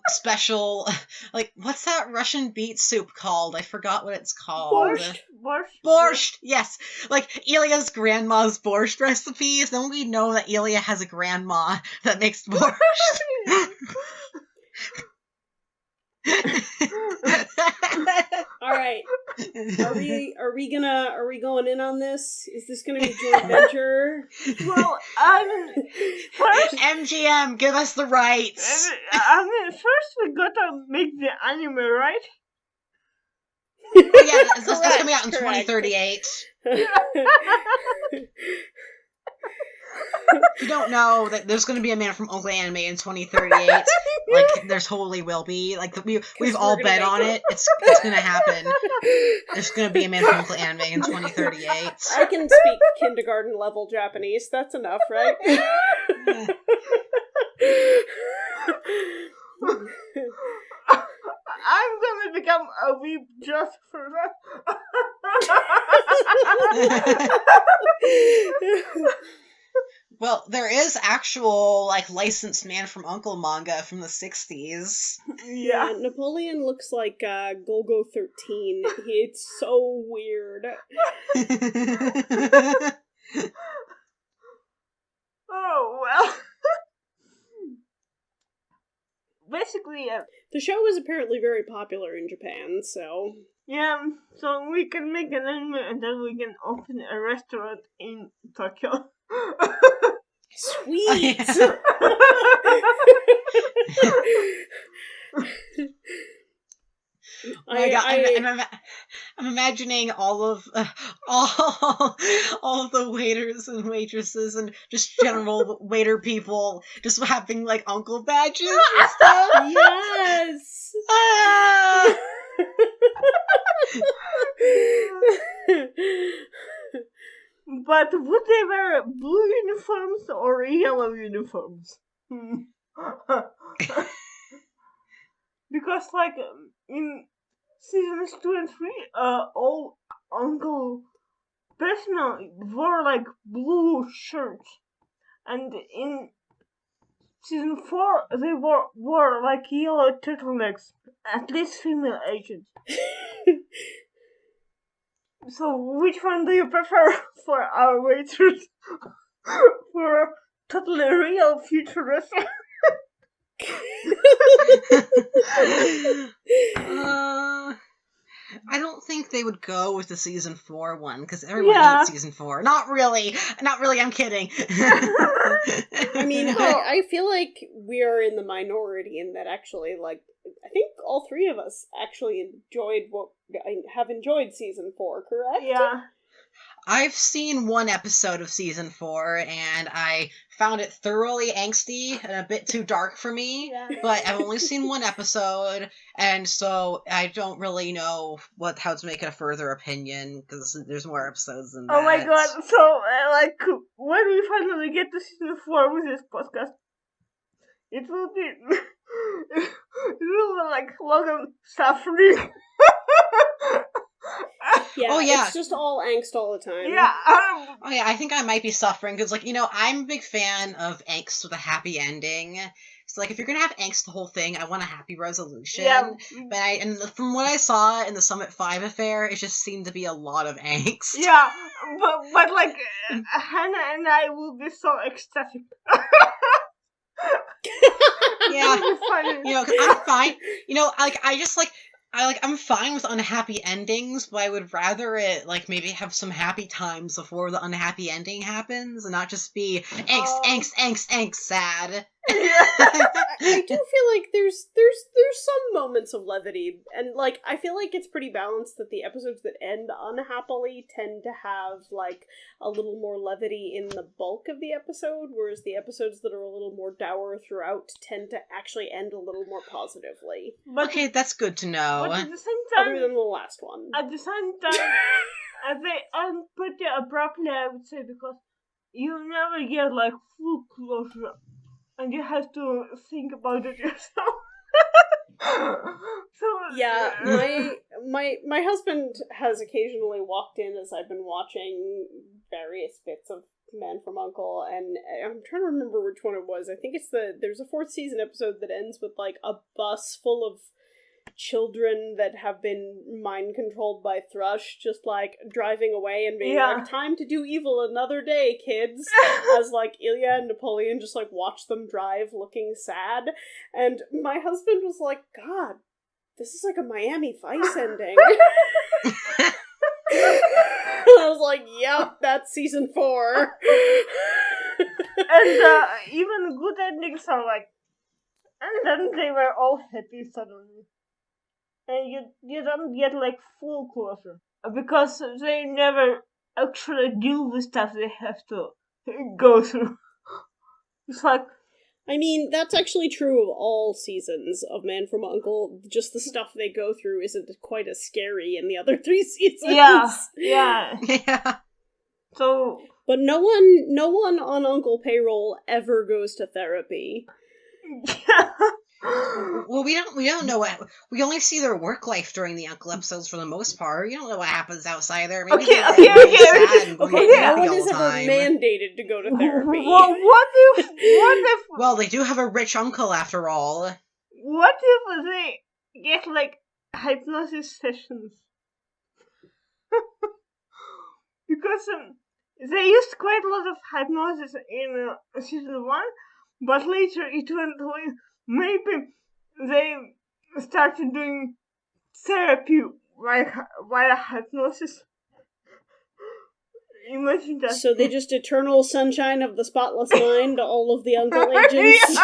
special, like, what's that Russian beet soup called? I forgot what it's called. Borscht! Yes! Like, Ilya's grandma's borscht recipes, then we know that Ilya has a grandma that makes borscht. All right. Are we going in on this? Is this gonna be a joint venture? Well, I mean, first MGM, give us the rights. First we gotta make the anime, right? Oh yeah, that's coming out in 2038. If you don't know that there's going to be a Man from U.N.C.L.E. anime in 2038, like, there totally will be. Like, we've all bet on it. It's going to happen. There's going to be a Man from U.N.C.L.E. anime in 2038. I can speak kindergarten level Japanese. That's enough, right? I'm gonna become a weeb just for that. Well, there is actual, like, licensed Man from U.N.C.L.E. manga from the 60s. Yeah. Napoleon looks like Golgo 13. It's so weird. Oh, well. Basically, the show is apparently very popular in Japan, so Yeah, so we can make an anime and then we can open a restaurant in Tokyo. Sweet. Oh my god, I'm imagining all of the waiters and waitresses and just general waiter people just having like uncle badges and stuff. Yes. But would they wear blue uniforms or yellow uniforms? Because like in seasons 2 and 3, all uncle personnel wore like blue shirts, and in season 4 they wore like yellow turtlenecks, at least female agents. So which one do you prefer for our waiters? For a totally real future restaurant? I don't think they would go with the season 4 one because everyone hates season 4. Not really. I'm kidding. I mean, I feel like we are in the minority in that actually, like, I think all three of us actually have enjoyed season 4, correct? Yeah. I've seen one episode of season 4, and I found it thoroughly angsty and a bit too dark for me. Yeah. But I've only seen one episode, and so I don't really know how to make it a further opinion because there's more episodes than that. Oh my god! So, like, when we finally get to season 4 with this podcast, it will be like Logan suffering. Yeah, it's just all angst all the time. Yeah. I think I might be suffering because, like, I'm a big fan of angst with a happy ending. So, like, if you're gonna have angst the whole thing, I want a happy resolution. Yeah. But from what I saw in the Summit 5 affair, it just seemed to be a lot of angst. Yeah, but like, Hannah and I will be so ecstatic. Yeah, because I'm fine. I'm fine with unhappy endings, but I would rather it, like, maybe have some happy times before the unhappy ending happens, and not just be angst, sad. I do feel like there's some moments of levity, and like I feel like it's pretty balanced that the episodes that end unhappily tend to have like a little more levity in the bulk of the episode, whereas the episodes that are a little more dour throughout tend to actually end a little more positively. Okay, that's good to know. But at the same time, other than the last one. At the same time, they end pretty abruptly, I would say, because you never get like full closure. And you have to think about it yourself. Yeah, my husband has occasionally walked in as I've been watching various bits of Man from U.N.C.L.E, and I'm trying to remember which one it was. I think it's there's a 4th season episode that ends with like a bus full of children that have been mind controlled by Thrush just like driving away and being like, time to do evil another day, kids, as like Ilya and Napoleon just like watch them drive looking sad. And my husband was like, God, this is like a Miami Vice ending. I was like, yep, that's season 4. And even good endings are like, and then they were all happy suddenly. And you don't get like full closure because they never actually deal with stuff they have to go through. It's like, I mean, that's actually true of all seasons of Man from U.N.C.L.E. Just the stuff they go through isn't quite as scary in the other 3 seasons. Yeah. So, but no one on U.N.C.L.E. payroll ever goes to therapy. Well, we don't know what we only see their work life during the U.N.C.L.E. episodes for the most part. You don't know what happens outside there. Maybe no one is ever mandated to go to therapy. Well, what if? Well, they do have a rich uncle after all. What if they get like hypnosis sessions? Because they used quite a lot of hypnosis in season 1, but later it went away. Maybe they started doing therapy via hypnosis. Imagine that. So they just eternal sunshine of the spotless mind to all of the uncle agents.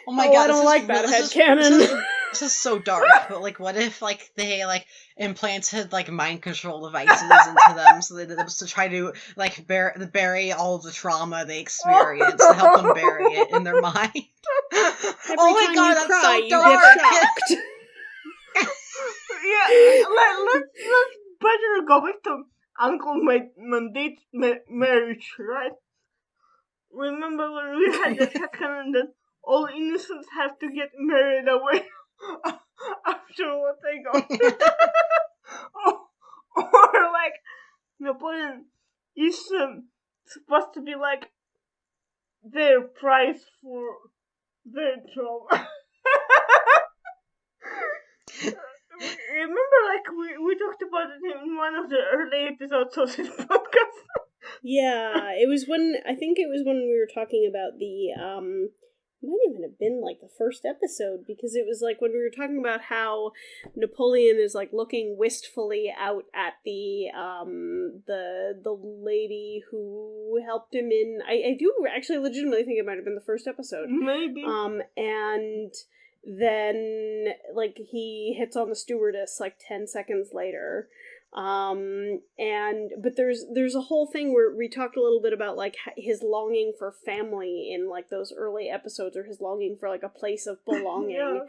Oh my Oh, god, I don't like that headcanon. This is so dark, but like, what if like they like implanted like mind control devices into them so that was to try to like bury all of the trauma they experienced to help them bury it in their mind. Every Oh my time god, you that's cry, so you dark. get shocked. Yeah, let's better go back to Uncle Mandate's marriage, right? Remember when we had the headcanon that all innocents have to get married away after what they got? or like, Napoleon is supposed to be like their price for their trauma. Remember, like, we talked about it in one of the early episodes of this podcast. Yeah, it was when we were talking about the might even have been like the first episode, because it was like when we were talking about how Napoleon is like looking wistfully out at the lady who helped him in. I do actually legitimately think it might have been the first episode. Maybe. And then like he hits on the stewardess like 10 seconds later. But there's a whole thing where we talked a little bit about like his longing for family in like those early episodes, or his longing for like a place of belonging. Yeah.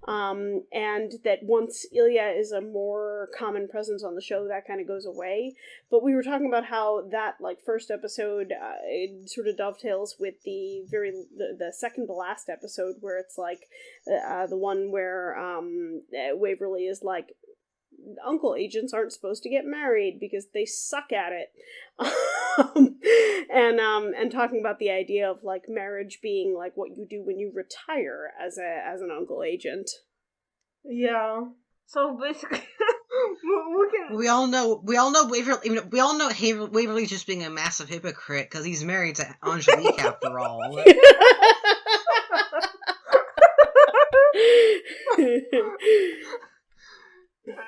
And that once Ilya is a more common presence on the show, that kind of goes away. But we were talking about how that like first episode it sort of dovetails with the second to last episode, where it's like the one where Waverly is like, uncle agents aren't supposed to get married because they suck at it. And talking about the idea of like marriage being like what you do when you retire as an uncle agent. Yeah. So basically, we all know Waverly. We all know Waverly's just being a massive hypocrite because he's married to Angelique after all.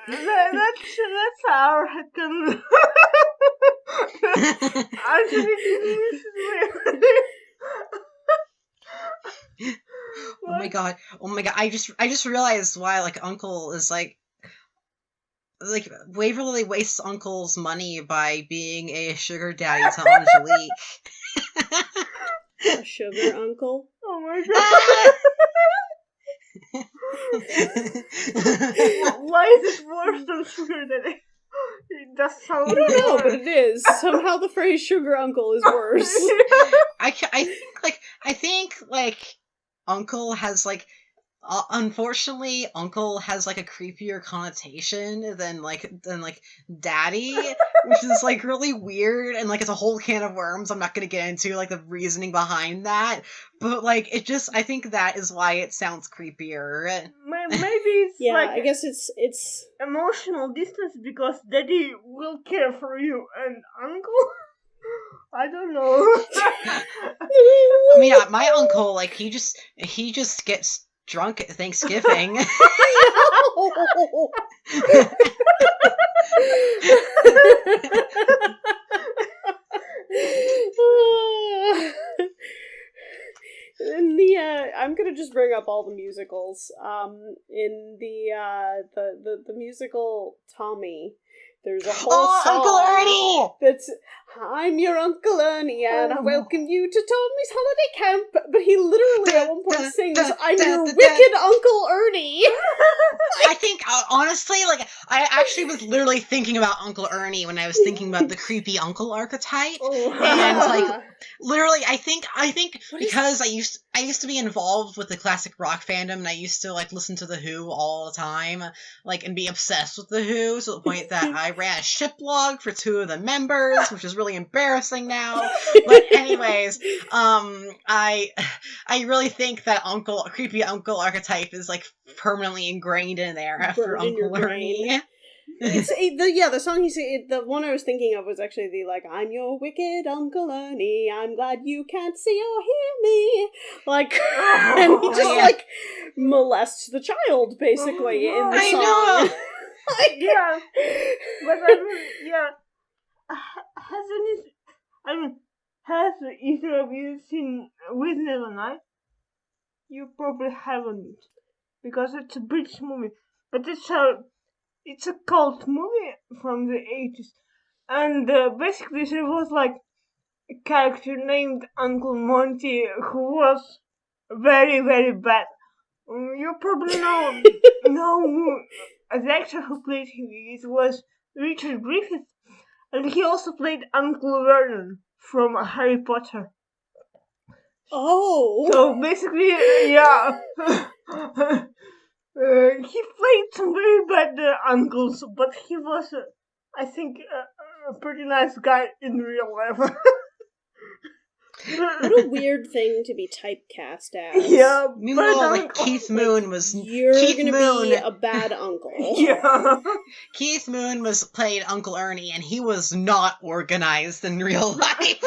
That's our headcanon. Oh my god! I just realized why like Uncle is like Waverly wastes Uncle's money by being a sugar daddy to Angelique. A sugar uncle? Oh my god! Why is it worse than sugar daddy? It does sound. I don't know, but it is. Somehow the phrase "sugar uncle" is worse. I think Uncle has like. Unfortunately, Uncle has like a creepier connotation than Daddy, which is like really weird, and like it's a whole can of worms. I'm not gonna get into like the reasoning behind that, but like I think that is why it sounds creepier. Maybe it's I guess it's emotional distance because Daddy will care for you, and Uncle, I don't know. I mean, my uncle he just gets drunk at Thanksgiving. In the I'm gonna just bring up all the musicals. In the musical Tommy, there's a whole song. Uncle Ernie! That's I'm your Uncle Ernie and I welcome you to Tommy's holiday camp. But he literally at one point sings, I'm your wicked Uncle Ernie. I think, honestly, I actually was literally thinking about Uncle Ernie when I was thinking about the creepy uncle archetype. And, literally, I think because I used to be involved with the classic rock fandom, and I used to, listen to The Who all the time, and be obsessed with The Who, to the point that I ran a ship log for 2 of the members, which is really embarrassing now. But anyways, I really think that creepy uncle archetype is, permanently ingrained in there after Uncle Ernie. The song the one I was thinking of was actually the like, I'm your wicked Uncle Ernie, I'm glad you can't see or hear me, like, and he just like molests the child basically in the song. I know. Yeah, but I mean, yeah, has either of you seen U.N.C.L.E? You probably haven't, because it's a British movie, but it's a cult movie from the 80s, and basically there was like a character named Uncle Monty who was very, very bad. You probably know the actor who played him, it was Richard Griffith, and he also played Uncle Vernon from Harry Potter. Oh! So basically, yeah. He played some very bad uncles, but he was, I think, a pretty nice guy in real life. What a weird thing to be typecast as. Yeah, meanwhile, like Keith Moon was you're gonna be a bad uncle. Yeah. Keith Moon was played Uncle Ernie, and he was not organized in real life.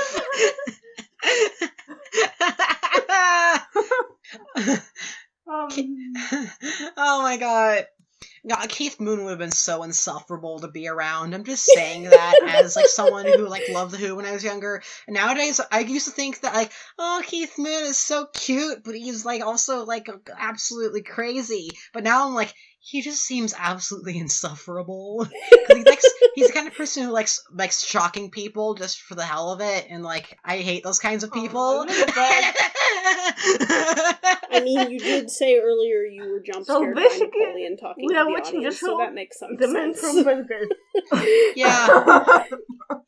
Oh my god. God, Keith Moon would have been so insufferable to be around. I'm just saying that as like someone who like loved the Who when I was younger. And nowadays, I used to think that like, oh, Keith Moon is so cute, but he's like also like absolutely crazy. But now I'm like, he just seems absolutely insufferable. He's the kind of person who likes shocking people just for the hell of it, and like I hate those kinds of people. I mean, you did say earlier you were jump scared by Napoleon talking to the audience, so that makes some sense. Yeah.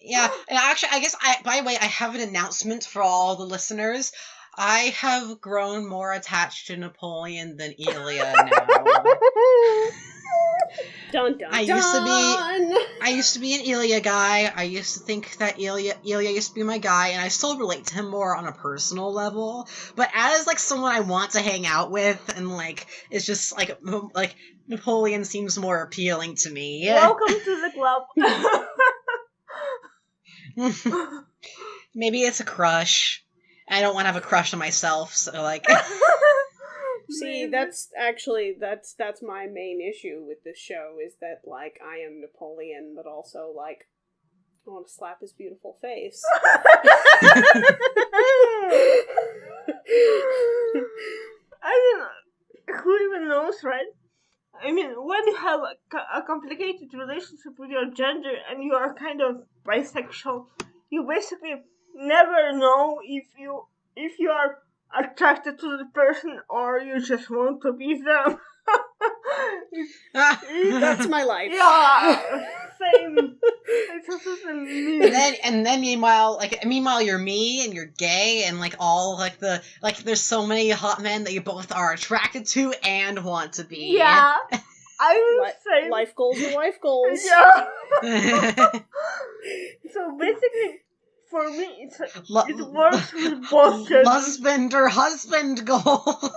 Yeah, and actually, I guess, by the way, I have an announcement for all the listeners. I have grown more attached to Napoleon than Elia now. Dun, dun, I used to be an Elia guy. I used to think that Elia used to be my guy, and I still relate to him more on a personal level. But as like someone I want to hang out with, and like it's just like Napoleon seems more appealing to me. Welcome to the club. Maybe it's a crush. I don't want to have a crush on myself, so like. See, that's my main issue with this show, is that, like, I am Napoleon, but also, like, I want to slap his beautiful face. I don't know. Who even knows, right? I mean, when you have a complicated relationship with your gender and you are kind of bisexual, you basically never know if you are attracted to the person or you just want to be them. That's my life. Yeah, same. And then meanwhile you're me and you're gay and like all like there's so many hot men that you both are attracted to and want to be. Yeah. I would say life goals are life goals. Yeah. So basically, for me, it works with both genders. Husband or husband goals. Wow,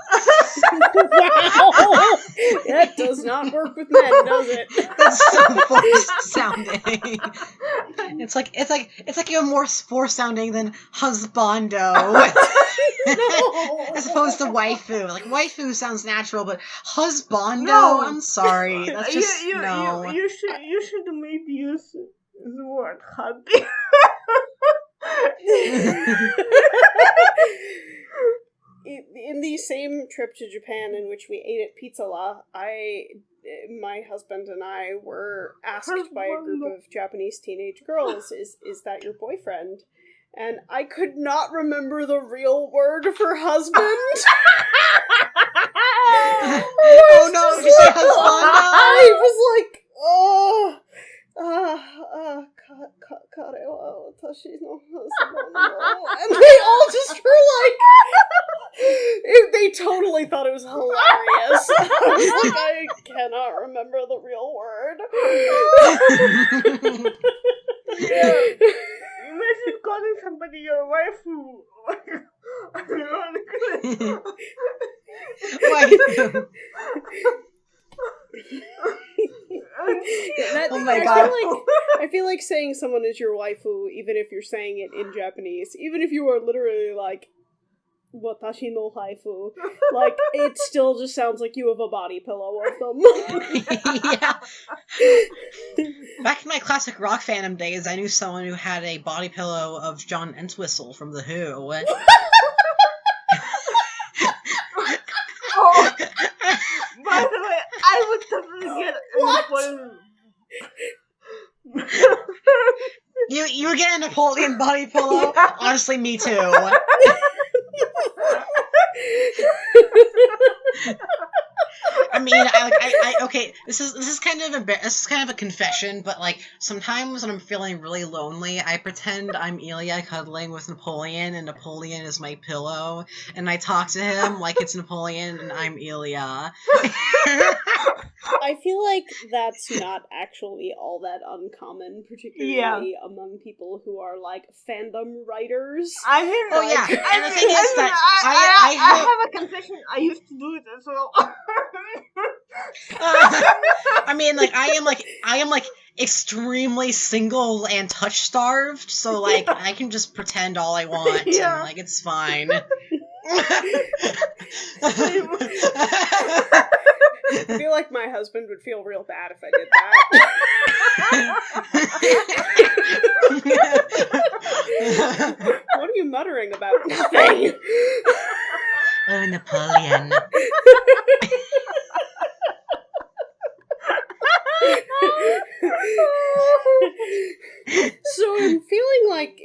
that does not work with men, does it? That's so forced sounding. It's like you're more forced sounding than husbando. No. As opposed to waifu. Like waifu sounds natural, but husbando. No. I'm sorry. That's just no. You should maybe use the word hubby. In the same trip to Japan in which we ate at Pizza La, my husband and I were asked by a group of Japanese teenage girls, is that your boyfriend? And I could not remember the real word for husband. Oh no, did you say husband? I was like, and they all just were like, they totally thought it was hilarious. I was like, I cannot remember the real word. Yeah. Imagine calling somebody your wife who Oh my god. I feel like saying someone is your waifu, even if you're saying it in Japanese, even if you are literally like, watashi no haifu, like, it still just sounds like you have a body pillow of them. Yeah. Back in my classic rock fandom days, I knew someone who had a body pillow of John Entwistle from The Who. Oh, by the way, I would totally get You would get a Napoleon body pillow? Yeah. Honestly, me too. I mean, okay. This is kind of a confession, but like sometimes when I'm feeling really lonely, I pretend I'm Ilya cuddling with Napoleon, and Napoleon is my pillow, and I talk to him like it's Napoleon and I'm Ilya. I feel like that's not actually all that uncommon, particularly among people who are like fandom writers. I mean, oh yeah, and the thing is that I have a confession. I used to do it as well. I mean, like I am like extremely single and touch starved, so like I can just pretend all I want, and like it's fine. I feel like my husband would feel real bad if I did that. What are you muttering about? Nothing. Oh, Napoleon. So I'm feeling like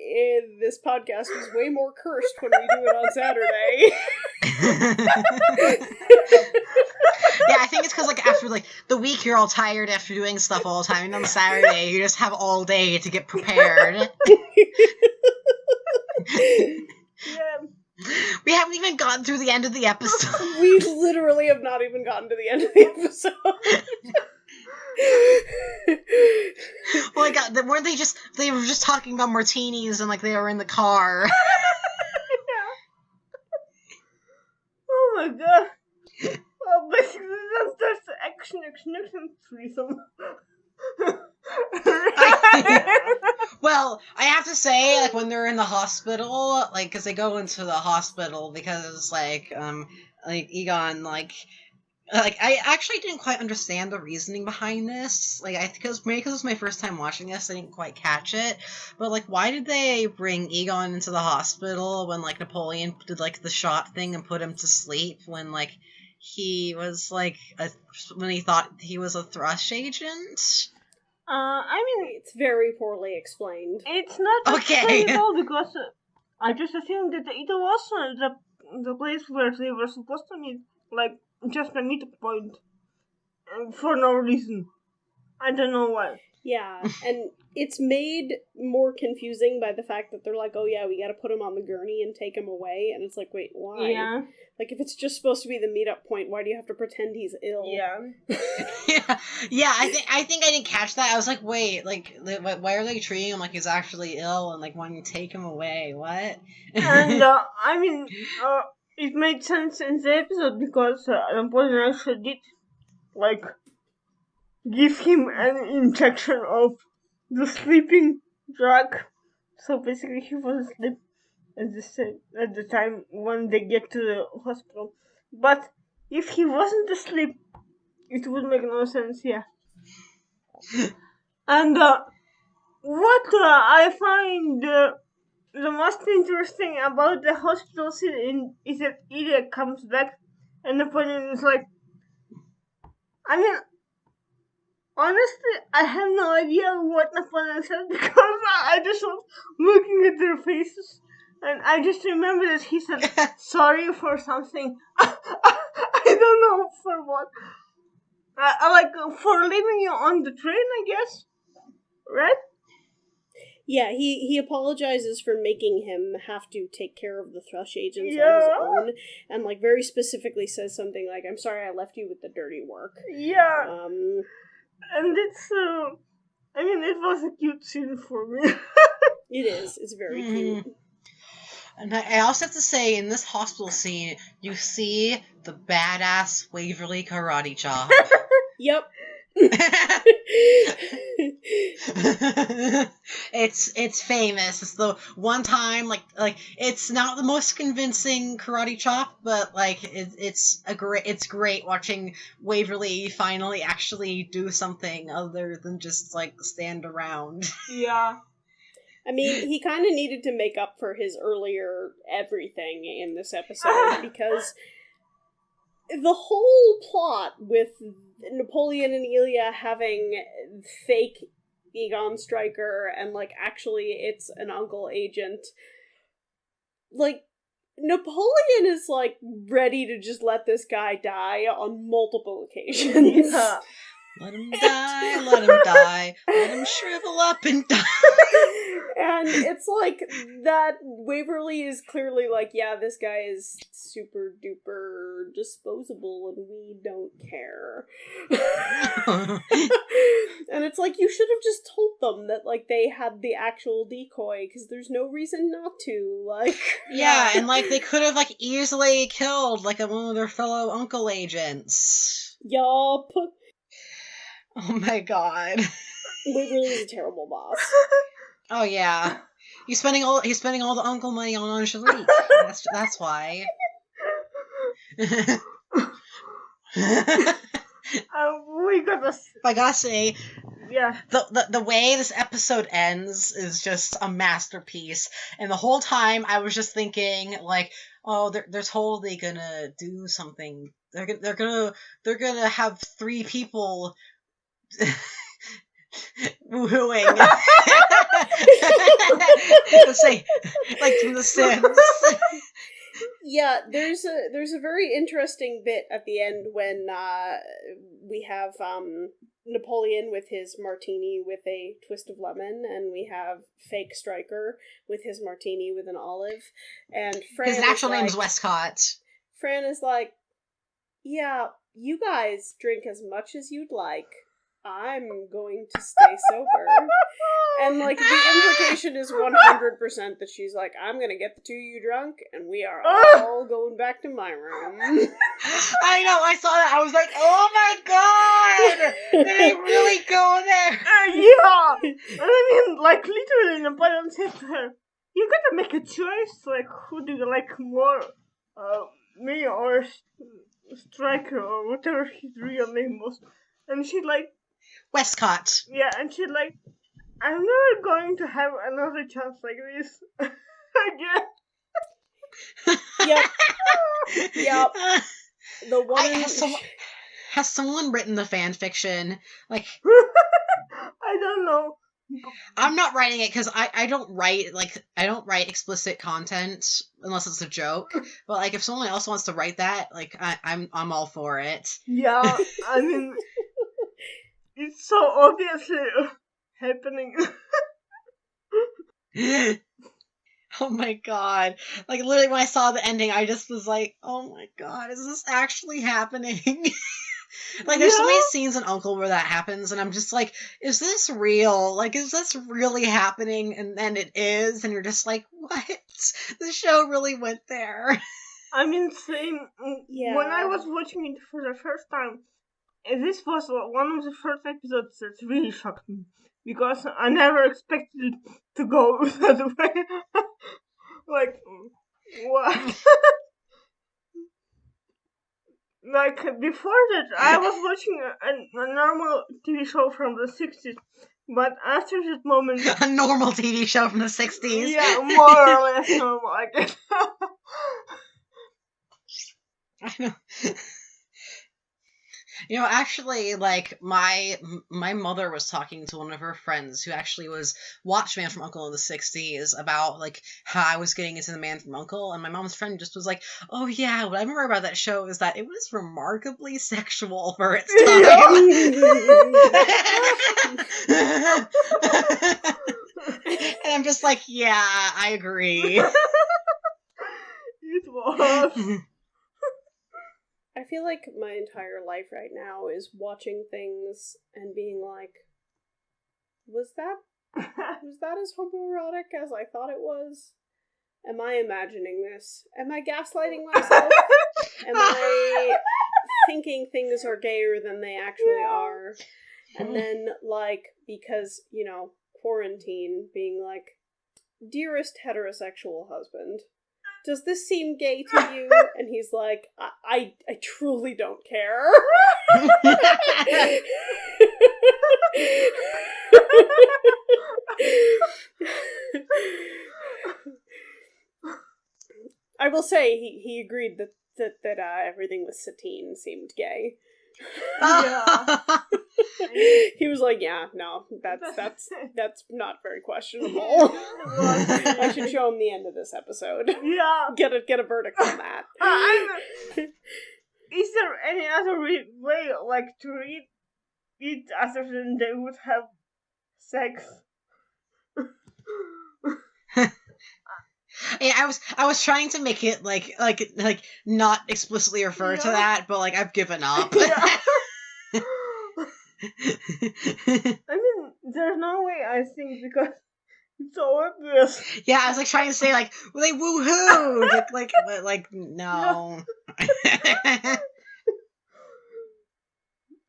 this podcast is way more cursed when we do it on Saturday. Yeah, I think it's because like after like the week you're all tired after doing stuff all the time, and on Saturday you just have all day to get prepared. Yeah. We haven't even gotten through the end of the episode. We literally have not even gotten to the end of the episode. Oh my god, they were just talking about martinis and like they were in the car. Oh my god. Well, basically that's action threesome. Well, I have to say, like, when they're in the hospital, like, because they go into the hospital because, like Egon, like, I actually didn't quite understand the reasoning behind this. Like, because it was my first time watching this, I didn't quite catch it. But, like, why did they bring Egon into the hospital when, like, Napoleon did, like, the shot thing and put him to sleep when, like, he was, like, when he thought he was a thrush agent? I mean, It's very poorly explained. it's not explained at all because I just assumed that it was the place where they were supposed to meet, like, just a meeting point. For no reason. I don't know why. Yeah, and it's made more confusing by the fact that they're like, oh yeah, we gotta put him on the gurney and take him away, and it's like, wait, why? Yeah. Like, if it's just supposed to be the meetup point, why do you have to pretend he's ill? Yeah. Yeah, I think I didn't catch that. I was like, wait, like, why are they treating him like he's actually ill and, like, wanting to take him away? What? And, I mean, it made sense in the episode because Napoleon actually did, like, give him an injection of the sleeping drug. So basically he was asleep at the time when they get to the hospital. But if he wasn't asleep, it would make no sense, yeah. And what I find the most interesting about the hospital scene is that Ilya comes back and Napoleon is like, I mean, honestly, I have no idea what Napoleon said because I just was looking at their faces and I just remember that he said sorry for something. I don't know for what. Like for leaving you on the train, I guess. Right? Yeah, he apologizes for making him have to take care of the thrush agents on his own, and like very specifically says something like, "I'm sorry I left you with the dirty work." Yeah. And it's I mean, it was a cute scene for me. It is. It's very cute. And I also have to say, in this hospital scene, you see the badass Waverly karate chop. Yep. It's famous. It's the one time like it's not the most convincing karate chop, but like it's great watching Waverly finally actually do something other than just like stand around. Yeah. I mean, he kind of needed to make up for his earlier everything in this episode, because the whole plot with Napoleon and Ilya having fake Egon Striker and, like, actually it's an uncle agent, like, Napoleon is, like, ready to just let this guy die on multiple occasions. Yeah. Let him die, let him die, let him shrivel up and die. And it's like that Waverly is clearly like, yeah, this guy is super duper disposable and we don't care. And it's like, you should have just told them that, like, they had the actual decoy, because there's no reason not to, like. Yeah, and like they could have like easily killed like one of their fellow uncle agents. Yup. Oh my god. Waverly is a terrible boss. Oh yeah. He's spending all the uncle money on Angelique. That's why. We gotta. If I gotta say, Yeah. the way this episode ends is just a masterpiece. And the whole time I was just thinking, like, oh, they're totally gonna do something. They're gonna have three people woohooing. Say, like from The Sims. Yeah, there's a very interesting bit at the end when we have Napoleon with his martini with a twist of lemon, and we have fake Striker with his martini with an olive, and Fran His actual is name's like, Westcott. Fran is like, yeah, you guys drink as much as you'd like. I'm going to stay sober. And, like, the implication is 100% that she's like, I'm gonna get the two of you drunk, and we are all going back to my room. I know, I saw that. I was like, oh my god! Did they really go there? Yeah! I mean, like, literally, Napoleon said to her, you gotta make a choice, like, who do you like more? Me or Striker, or whatever his real name was. And she's like, Westcott. yeah, and she's like, I'm never going to have another chance like this again. Yep. The one has someone written the fan fiction? Like, I don't know. I'm not writing it because I don't write explicit content unless it's a joke. But like, if someone else wants to write that, like, I'm all for it. Yeah, I mean, it's so obviously happening. Oh my god. Like, literally when I saw the ending, I just was like, oh my god, is this actually happening? Like, there's so many scenes in Uncle where that happens, and I'm just like, is this real? Like, is this really happening? And then it is, and you're just like, what? The show really went there. I mean, same. Yeah. When I was watching it for the first time, this was one of the first episodes that really shocked me. Because I never expected it to go that way. Like, what? Like, before that, I was watching a normal TV show from the 60s. But after that moment... A normal TV show from the 60s. Yeah, more or less normal, I guess. I know. You know, actually, like, my mother was talking to one of her friends who actually watched Man from U.N.C.L.E. in the 60s about, like, how I was getting into the Man from U.N.C.L.E. And my mom's friend just was like, oh yeah, what I remember about that show is that it was remarkably sexual for its time. And I'm just like, yeah, I agree. It was. I feel like my entire life right now is watching things and being like, was that as homoerotic as I thought it was? Am I imagining this? Am I gaslighting myself? Am I thinking things are gayer than they actually are. And then, like, because, quarantine, being like, dearest heterosexual husband, does this seem gay to you? And he's like, I truly don't care. I will say he agreed that everything with Satine seemed gay. Yeah. He was like, yeah, no, that's not very questionable. I should show him the end of this episode. Yeah. Get a verdict on that. Is there any other way, like, to read it other than they would have sex? Yeah, I was trying to make it like not explicitly refer to that, but like I've given up. Yeah. I mean, there's no way, I think, because it's so obvious. Yeah, I was like trying to say like woohoo, but like no.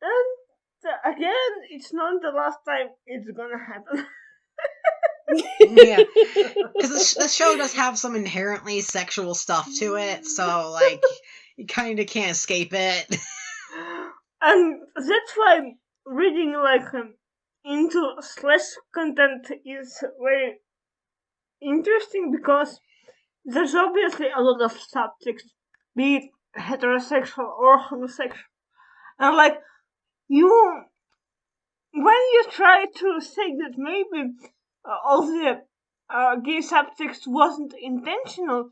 And again, it's not the last time it's gonna happen. Yeah, because the show does have some inherently sexual stuff to it, so like you kind of can't escape it. And that's why reading like into slash content is very interesting, because there's obviously a lot of subjects, be it heterosexual or homosexual, and like when you try to say that maybe all the gay subtext wasn't intentional,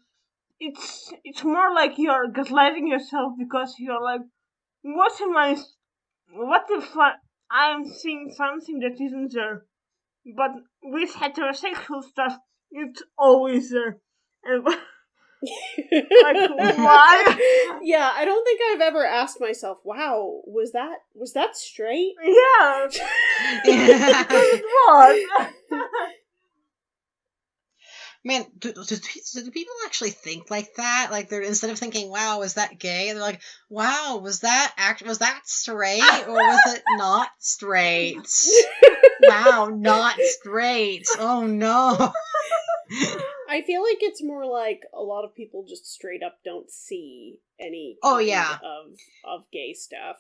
it's more like you're gaslighting yourself, because you're like, what if I'm seeing something that isn't there? But with heterosexual stuff, it's always there. And like, why? Yeah, I don't think I've ever asked myself, wow, was that straight? Yeah. It was. Man, do people actually think like that? Like they're, instead of thinking, "Wow, was that gay?" They're like, "Wow, was that straight or was it not straight?" Wow, not straight. Oh no. I feel like it's more like a lot of people just straight up don't see any of gay stuff.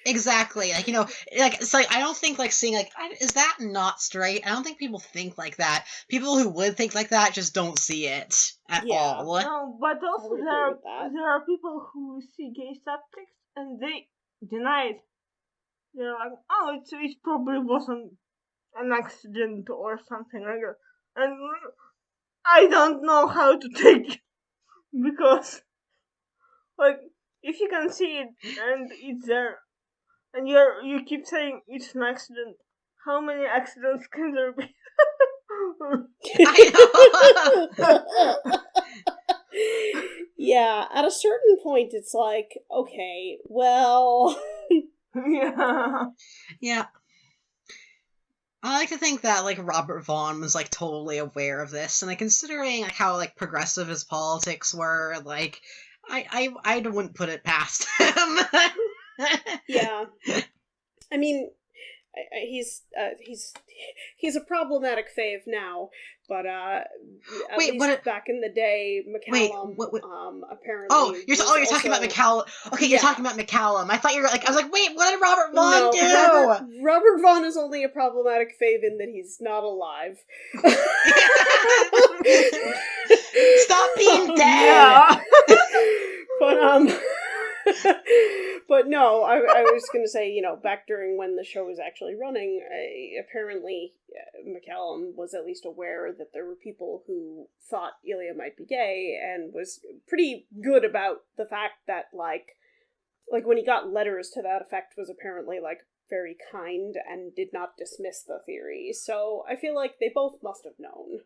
Exactly. Like, like it's like I don't think like seeing like is that not straight? I don't think people think like that. People who would think like that just don't see it at all. No, but also there are people who see gay subtext and they deny it. They're like, oh, it probably wasn't an accident or something like that. And I don't know how to take it, because like if you can see it and it's there and you keep saying it's an accident, how many accidents can there be? I know. Yeah, at a certain point it's like, okay, well. Yeah. I like to think that like Robert Vaughn was like totally aware of this, and like considering like how like progressive his politics were, like I wouldn't put it past him. Yeah, I mean, he's a problematic fave now, but back in the day, McCallum apparently. Oh, you're talking about McCallum. Okay, you're talking about McCallum. I thought you were like, I was like, wait, what did Robert Vaughn do? Robert Vaughn is only a problematic fave in that he's not alive. Stop being dead. But but no, I was going to say, back during when the show was actually running, apparently McCallum was at least aware that there were people who thought Ilya might be gay, and was pretty good about the fact that, like when he got letters to that effect, was apparently, like, very kind and did not dismiss the theory. So I feel like they both must have known.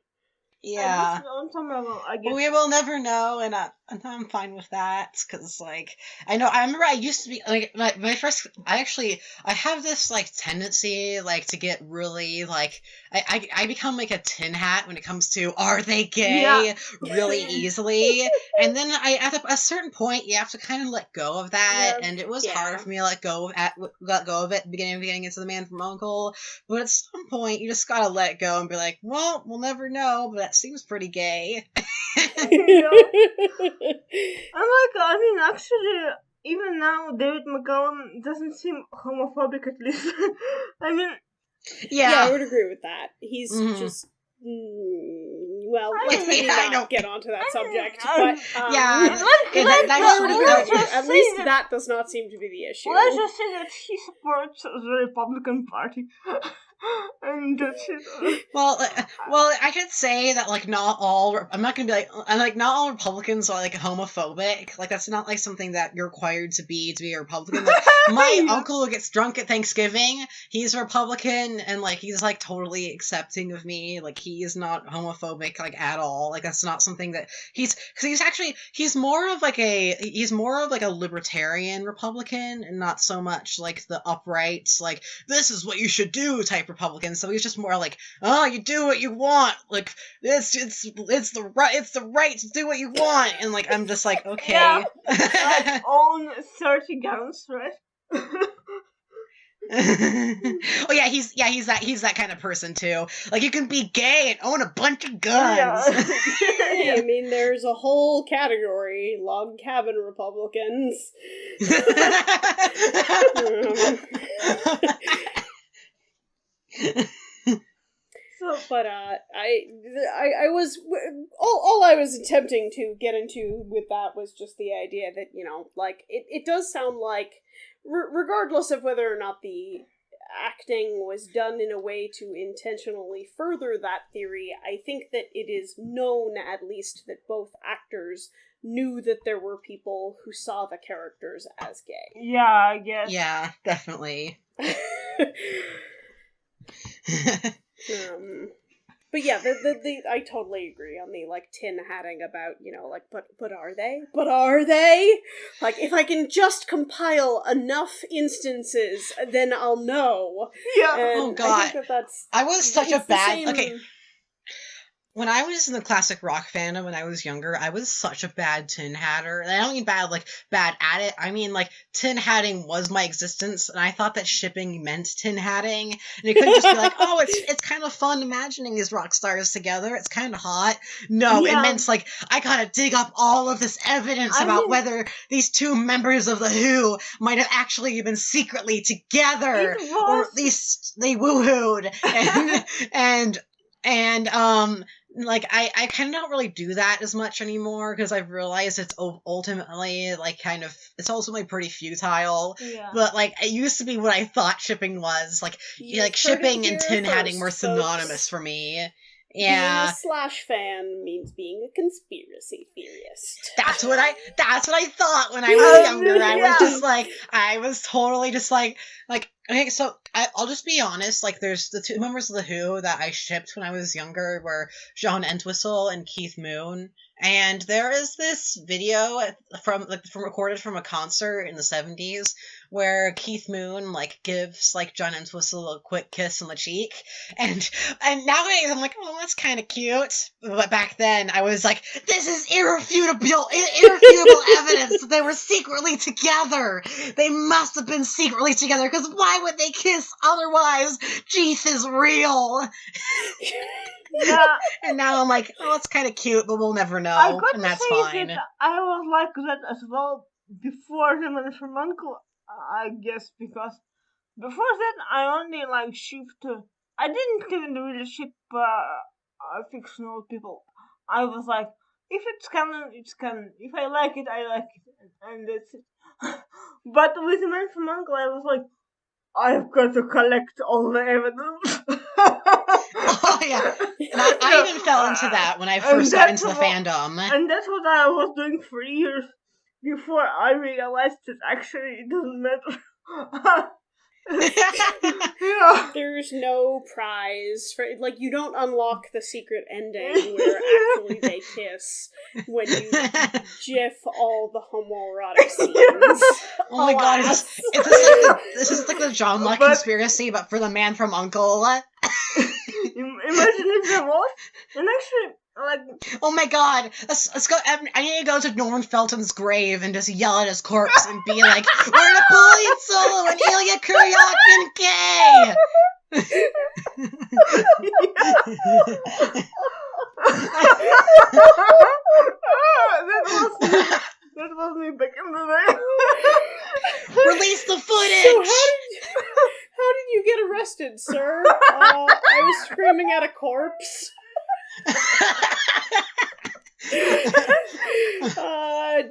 Yeah. At least on some level, I guess. We will never know, and I'm fine with that, because, like, I remember I used to be, like, my first, I have this, like, tendency, like, to get really, like, I become, like, a tin hat when it comes to, are they gay, really easily, and then at a certain point, you have to kind of let go of that, and it was hard for me to let go of it at the beginning of getting into The Man from U.N.C.L.E, but at some point, you just gotta let it go and be like, well, we'll never know, but that seems pretty gay. I mean, actually, even now, David McCallum doesn't seem homophobic, at least. I mean... Yeah, I would agree with that. He's just... well, let's maybe not get onto that subject, but... at least that does not seem to be the issue. Let's just say that he supports the Republican Party. And that's it. Well, I should say that, like, not all Republicans are, like, homophobic. Like, that's not, like, something that you're required to be a Republican. Like, my uncle who gets drunk at Thanksgiving, he's a Republican, and, like, he's, like, totally accepting of me. Like, he is not homophobic, like, at all. Like, that's not something that he's more of, like, a libertarian Republican, and not so much, like, the upright, like, this is what you should do type Republican. So he's just more like, oh, you do what you want, like, it's the right to do what you want, and, like, I'm just like, okay. Yeah, like, own 30 guns, right? Oh yeah, he's that kind of person too. Like, you can be gay and own a bunch of guns. Hey, I mean, there's a whole category, log cabin Republicans. But I was all I was attempting to get into with that was just the idea that, you know, like, it does sound like, regardless of whether or not the acting was done in a way to intentionally further that theory, I think that it is known, at least, that both actors knew that there were people who saw the characters as gay. Yeah, I guess. Yeah, definitely. But yeah, I totally agree on the, like, tin hatting about, you know, like, but are they? But are they? Like, if I can just compile enough instances, then I'll know. Yeah. And oh God, I think that's... I was such a bad... same... Okay. When I was in the classic rock fandom when I was younger, I was such a bad tin hatter. And I don't mean bad, like, bad at it. I mean, like, tin hatting was my existence, and I thought that shipping meant tin hatting. And it couldn't just be like, oh, it's kind of fun imagining these rock stars together. It's kind of hot. No, It meant, like, I gotta dig up all of this evidence about whether these two members of the Who might have actually been secretly together. Or at least they woohooed. And like, I kind of don't really do that as much anymore, because I've realized it's ultimately, like, it's ultimately pretty futile. Yeah. But, like, it used to be what I thought shipping was. Like, shipping and tin hatting were synonymous for me. Yeah. Being a Slash fan means being a conspiracy theorist. That's what I thought when I was younger. I was totally just like, okay, so I'll just be honest, like, there's the two members of the Who that I shipped when I was younger were John Entwistle and Keith Moon. And there is this video from recorded from a concert in the 70s where Keith Moon, like, gives, like, John Entwistle a quick kiss on the cheek. And nowadays I'm like, oh, that's kind of cute. But back then I was like, this is irrefutable evidence that they were secretly together. They must have been secretly together, because why would they kiss otherwise? Jeeth is real. Yeah. And now I'm like, oh, it's kind of cute, but we'll never know, and that's fine. That I was like that as well before The Man from U.N.C.L.E, I guess, because before that I only, like, shipped. I didn't even really ship fictional people. I was like, if it's canon, it's canon. If I like it, I like it, and that's it. But with The Man from U.N.C.L.E, I was like, I've got to collect all the evidence. Oh yeah, and I even fell into that when I first got into the fandom. And that's what I was doing for years before I realized that actually it doesn't matter. There there's no prize for like you don't unlock the secret ending where actually they kiss when you gif all the homoerotic scenes. Oh my god, this is like the John Locke conspiracy, but for the man from U.N.C.L.E. Imagine if there was, and actually, like... Oh my god, let's go, I need to go to Norman Felton's grave and just yell at his corpse and be like, we're Napoleon Solo and Ilya Kuryakin gay! That was me back in the day. Release the footage! So how did you get arrested, sir? I was screaming at a corpse.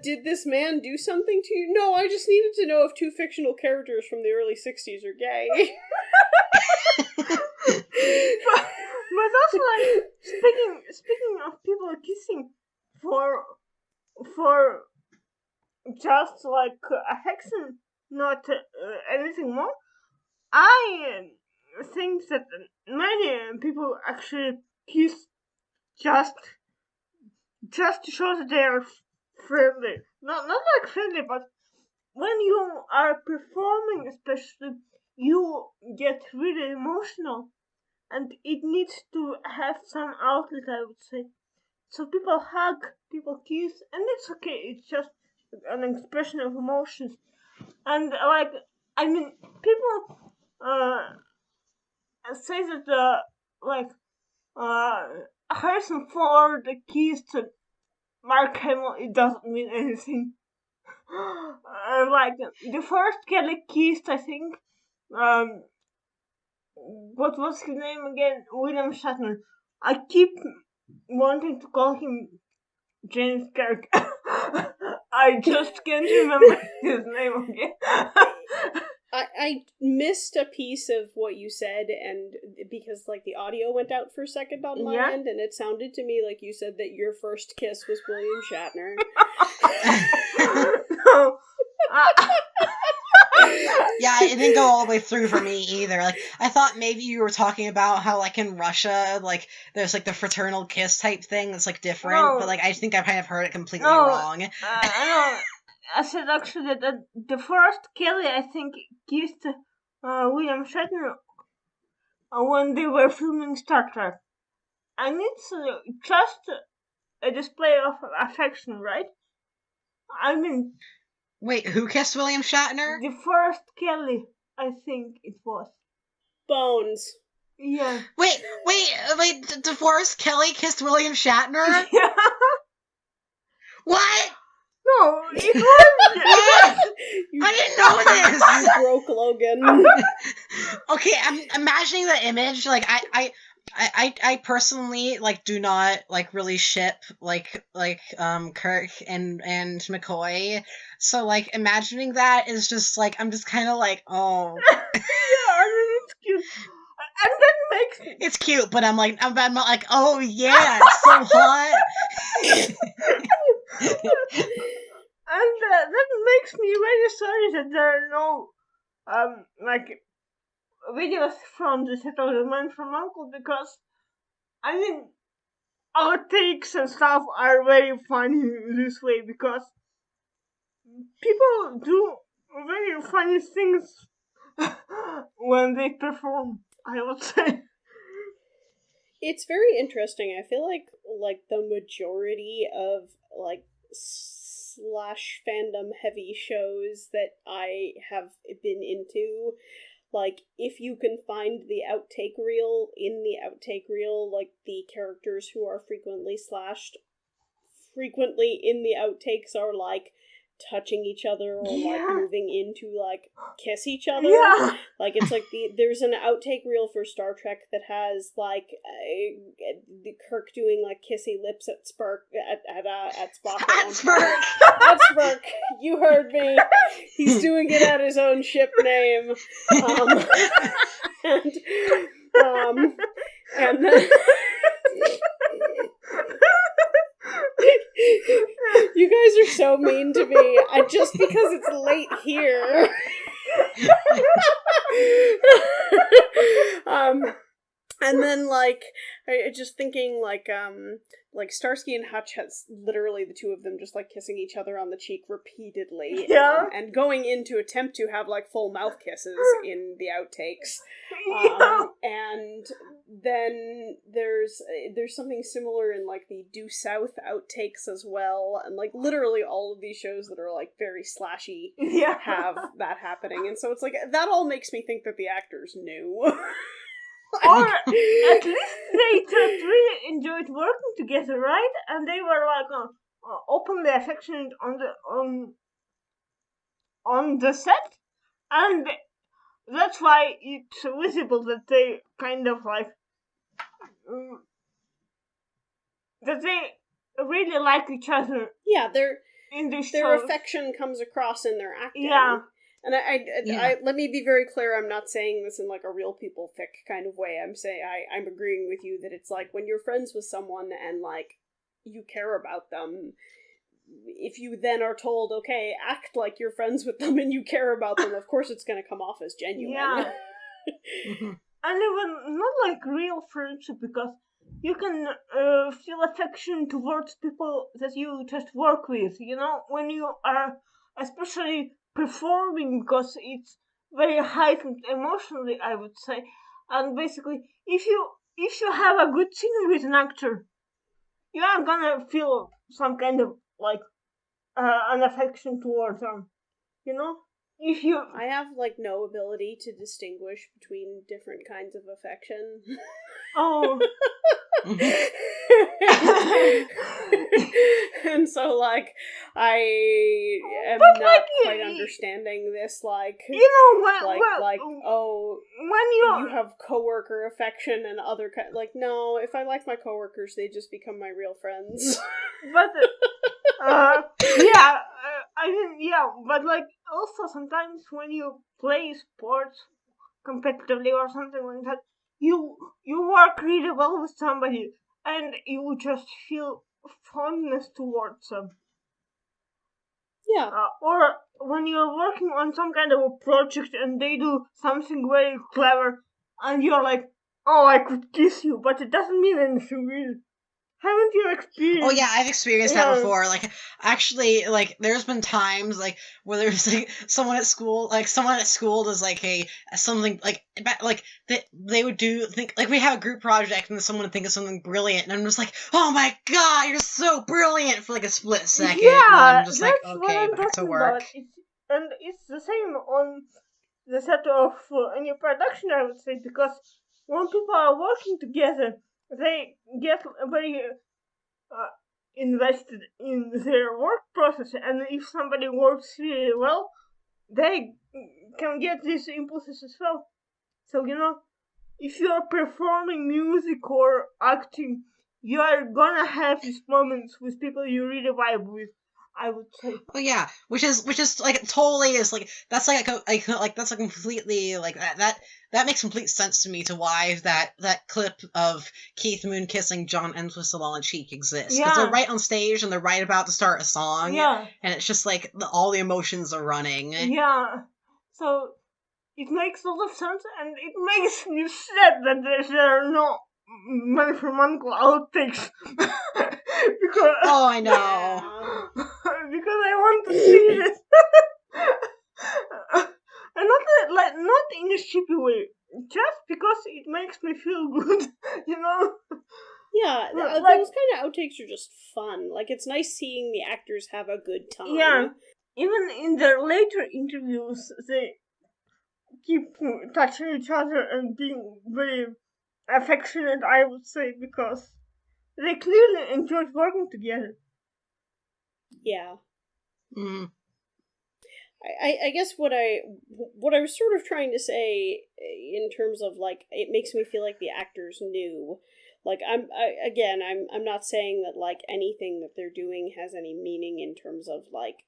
Did this man do something to you? No, I just needed to know if two fictional characters from the early 60s are gay. But also, like, speaking of people kissing for just like affection, not anything more, I think that many people actually kiss just to show that they are friendly. Not like friendly, but when you are performing, especially, you get really emotional, and it needs to have some outlet, I would say. So people hug, people kiss, and it's okay. It's just an expression of emotions. And like, I mean, people say that Harrison Ford kissed Mark Hamill. It doesn't mean anything. Like the first Kelly kissed, I think. What was his name again? William Shatner. I keep wanting to call him James Kirk. I just can't remember his name again. I missed a piece of what you said, and because like the audio went out for a second on my end, and it sounded to me like you said that your first kiss was William Shatner. No. Yeah, it didn't go all the way through for me either. Like, I thought maybe you were talking about how, like, in Russia, like, there's, like, the fraternal kiss type thing that's, like, different, but, like, I think I kind of heard it completely wrong. I said, actually, that the first Kelly, I think, kissed William Shatner when they were filming Star Trek. And it's just a display of affection, right? I mean... Wait, who kissed William Shatner? The first Kelly, I think it was. Bones. Yeah. Wait, DeForest Kelly kissed William Shatner? Yeah. What? No, it was. I didn't know this. You broke Logan. Okay, I'm imagining the image. Like, I personally like do not like really ship like Kirk and McCoy. So like imagining that is just like I'm just kind of like, oh. Yeah, I mean it's cute. And that makes it's cute, but I'm not like, oh yeah, it's so hot. And that makes me very sorry that there are no like videos from the set of The Man from U.N.C.L.E. because I mean outtakes and stuff are very funny this way because people do very funny things when they perform, I would say. It's very interesting. I feel like the majority of like slash fandom heavy shows that I have been into, like if you can find the outtake reel, in the outtake reel, like the characters who are frequently slashed frequently in the outtakes are like touching each other or like moving into like kiss each other. Yeah. Like it's like there's an outtake reel for Star Trek that has like Kirk doing like kissy lips at Spock. At Spock. You heard me. He's doing it at his own ship name. And then you guys are so mean to me. Just because it's late here. And then, like, just thinking, like Starsky and Hutch has literally the two of them just, like, kissing each other on the cheek repeatedly. Yeah. And going in to attempt to have, like, full mouth kisses in the outtakes. Yeah. And then there's something similar in, like, the Due South outtakes as well. And, like, literally all of these shows that are, like, very slashy Yeah. have that happening. And so it's like, that all makes me think that the actors knew. Or at least they just really enjoyed working together, right? And they were like openly affectionate on the set, and that's why it's visible that they kind of like that they really like each other. Yeah, in this their shows. affection comes across in their acting. Yeah. And I let me be very clear, I'm not saying this in like a real people fic kind of way. I'm agreeing with you that it's like when you're friends with someone and like you care about them, if you then are told, okay, act like you're friends with them and you care about them, of course it's gonna come off as genuine. Yeah. And even not like real friendship, because you can feel affection towards people that you just work with, you know, when you are especially performing, because it's very heightened emotionally, I would say. And basically, if you have a good scene with an actor, you are gonna feel some kind of like an affection towards them, you know. If you I have like no ability to distinguish between different kinds of affection. oh. And so, like, I am But, not like, quite understanding this, like, you know, when you have coworker affection and other like, no, if I like my coworkers, they just become my real friends. but yeah, I mean, yeah, but like also sometimes when you play sports competitively or something like that, you work really well with somebody and you just feel fondness towards them. Yeah. Or when you're working on some kind of a project and they do something very clever and you're like, oh, I could kiss you, but it doesn't mean anything really. Haven't you experienced? Oh yeah, I've experienced that before. Like, actually, like, there's been times like where there's like someone at school does like something like they would do think like we have a group project and someone would think of something brilliant and I'm just like, oh my god, you're so brilliant for like a split second. Yeah, and I'm just that's like, what okay, I'm back to talking work. about. It's the same on the set of any production, I would say, because when people are working together, they get very invested in their work process, and if somebody works really well, they can get these impulses as well. So, you know, if you're performing music or acting, you are gonna have these moments with people you really vibe with, I would say. Oh yeah, which is like totally is like that's like that's a completely like that makes complete sense to me to why that clip of Keith Moon kissing John Entwistle on the cheek exists, because they're right on stage and they're right about to start a song, and it's just like all the emotions are running. Yeah, so it makes a lot of sense, and it makes me sad that there are no Man from U.N.C.L.E outtakes. Because oh, I know. Because I want to see this. And not in a shitty way, just because it makes me feel good, you know. Yeah, those kind of outtakes are just fun. Like, it's nice seeing the actors have a good time. Yeah, even in their later interviews, they keep touching each other and being very affectionate, I would say, because they clearly enjoyed working together. Yeah. Mm. I guess what I was sort of trying to say in terms of like it makes me feel like the actors knew. Like I'm not saying that like anything that they're doing has any meaning in terms of like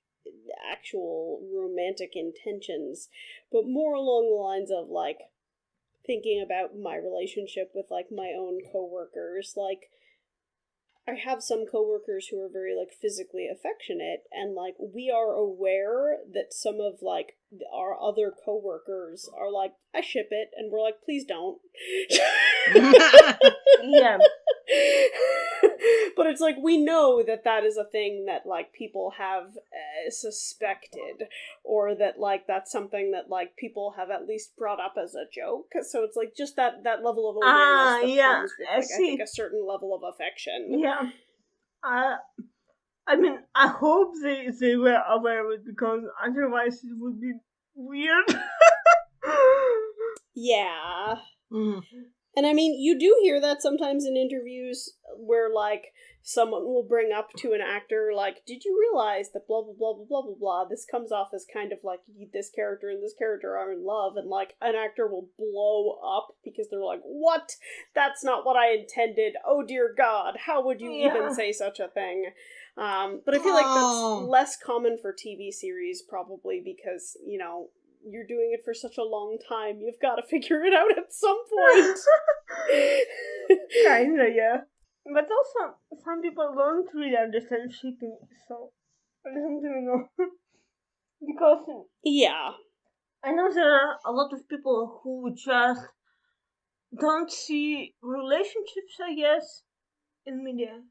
actual romantic intentions, but more along the lines of like thinking about my relationship with like my own coworkers. Like I have some coworkers who are very like physically affectionate, and like we are aware that some of like our other coworkers are like, I ship it, and we're like, please don't. Yeah. But it's like we know that that is a thing that like people have suspected, or that like that's something that like people have at least brought up as a joke. So it's like just that level of awareness that comes with like I think a certain level of affection. Yeah. I mean, I hope they were aware of it, because otherwise it would be weird. Yeah. Mm. And I mean, you do hear that sometimes in interviews where, like, someone will bring up to an actor, like, did you realize that blah, blah, blah, blah, blah, blah, blah, this comes off as kind of like this character and this character are in love, and, like, an actor will blow up because they're like, what? That's not what I intended. Oh, dear God, how would you even say such a thing? But I feel like that's less common for TV series, probably because, you know, you're doing it for such a long time, you've got to figure it out at some point. Kinda, yeah. But also, some people don't really understand shipping, so I don't even know. Because yeah, I know there are a lot of people who just don't see relationships, I guess, in media.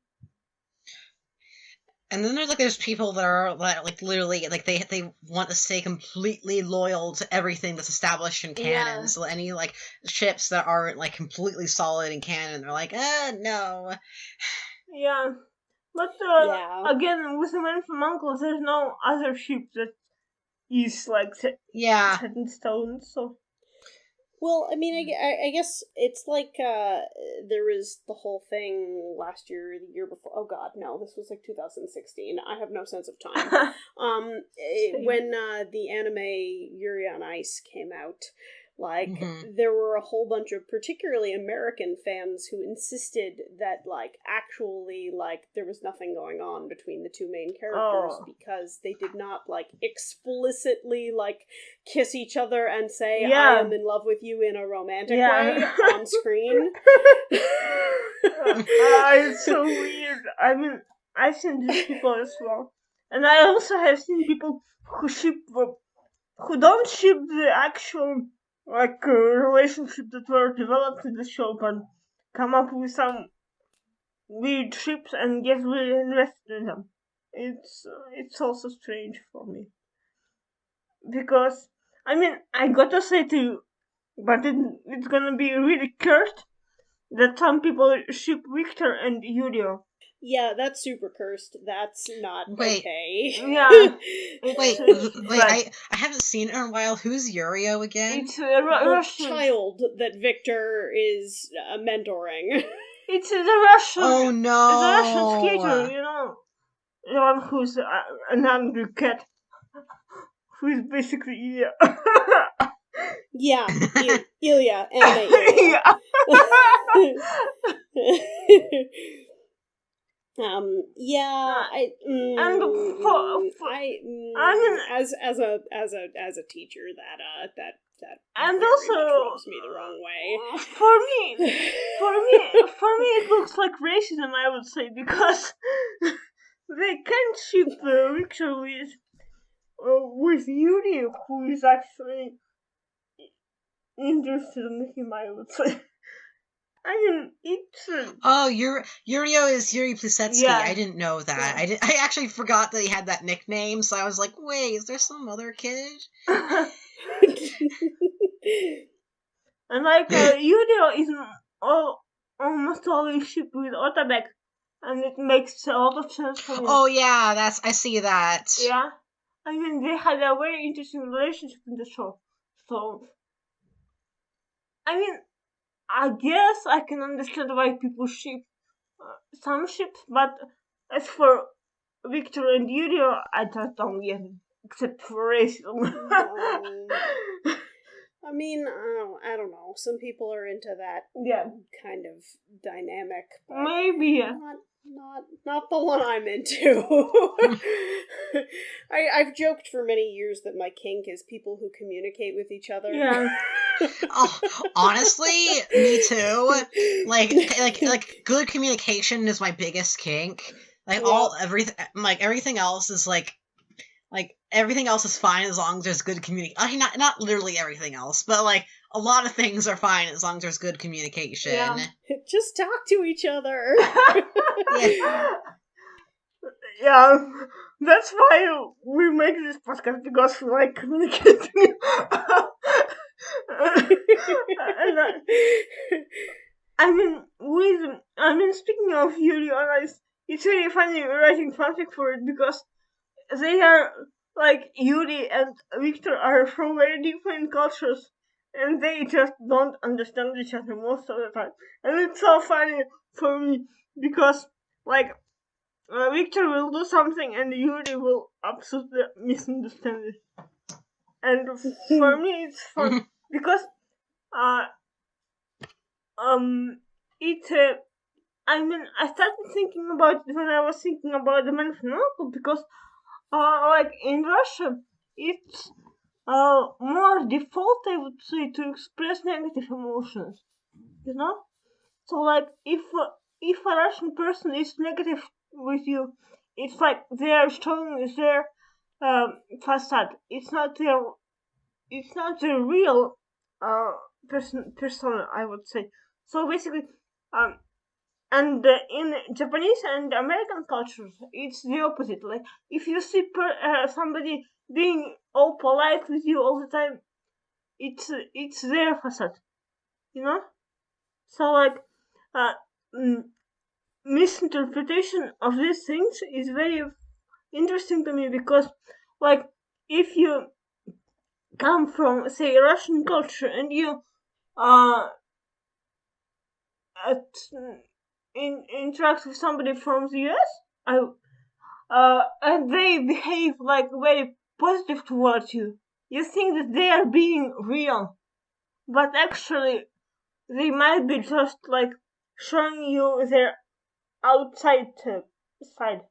And then there's like those people that are like literally like they want to stay completely loyal to everything that's established in canon. Yeah. So any like ships that aren't like completely solid in canon, they're like, no. Yeah. But again, with the Man from U.N.C.L.E, there's no other ship that is like set in stone. So. Well, I mean, I guess it's like there was the whole thing last year, the year before. Oh God, no, this was like 2016. I have no sense of time. When the anime Yuri on Ice came out, like there were a whole bunch of particularly American fans who insisted that like actually like there was nothing going on between the two main characters because they did not like explicitly like kiss each other and say I am in love with you in a romantic way on screen. It's so weird. I mean, I've seen these people as well, and I also have seen people who don't ship the actual like relationship that were developed in the show, but come up with some weird ships and get really invested in them. It's also strange for me, because I mean, I gotta say to you, but it's gonna be really cursed that some people ship Victor and Yurio. Yeah, that's super cursed. That's not okay. Yeah. Wait, I haven't seen it in a while. Who's Yurio again? It's a Russian child that Victor is mentoring. It's the Russian. Oh no! It's a Russian skater, you know, the one who's an angry cat, who is basically Ilya. Yeah, Ilya, anime Ilya. As a teacher that and very also much rubs me the wrong way. For me it looks like racism, I would say, because they can't ship Victor with Yuri, who is actually interested in him, I would say. I mean, it's... Yurio is Yuri Plisetsky. Yeah. I didn't know that. Yeah. I actually forgot that he had that nickname, so I was like, wait, is there some other kid? And like, Yurio is almost always shipped with Otabek, and it makes a lot of sense for me. Oh yeah, I see that. Yeah. I mean, they had a very interesting relationship in the show. So, I mean, I guess I can understand why people ship some ships, but as for Victor and Yurio, I just don't get it, except for racism. I mean, I don't know. Some people are into that kind of dynamic. But maybe, yeah. Not the one I'm into. I've joked for many years that my kink is people who communicate with each other. Yeah. Oh, honestly, me too. Like good communication is my biggest kink. Like everything else is like everything else is fine as long as there's good communication. I mean, not literally everything else, but like a lot of things are fine as long as there's good communication. Yeah. Just talk to each other. Yeah, that's why we make this podcast, because we like communicating. Speaking of Yuri on Ice, it's really funny writing fanfic for it, because they are, like, Yuri and Victor are from very different cultures, and they just don't understand each other most of the time. And it's so funny for me, because, like, Victor will do something and Yuri will absolutely misunderstand it. And for me it's fun, because I started thinking about it when I was thinking about the Man from U.N.C.L.E, because like in Russia it's more default, I would say, to express negative emotions, you know? So, like, if a Russian person is negative with you, it's like they are showing their facade. It's not their real persona, I would say. So basically, and in Japanese and American cultures, it's the opposite. Like, if you see somebody being all polite with you all the time, it's their facade, you know. So, like, misinterpretation of these things is very interesting to me, because, like, if you come from, say, Russian culture and you interact with somebody from the US, and they behave like very positive towards you, you think that they are being real, but actually they might be just like showing you their outside side.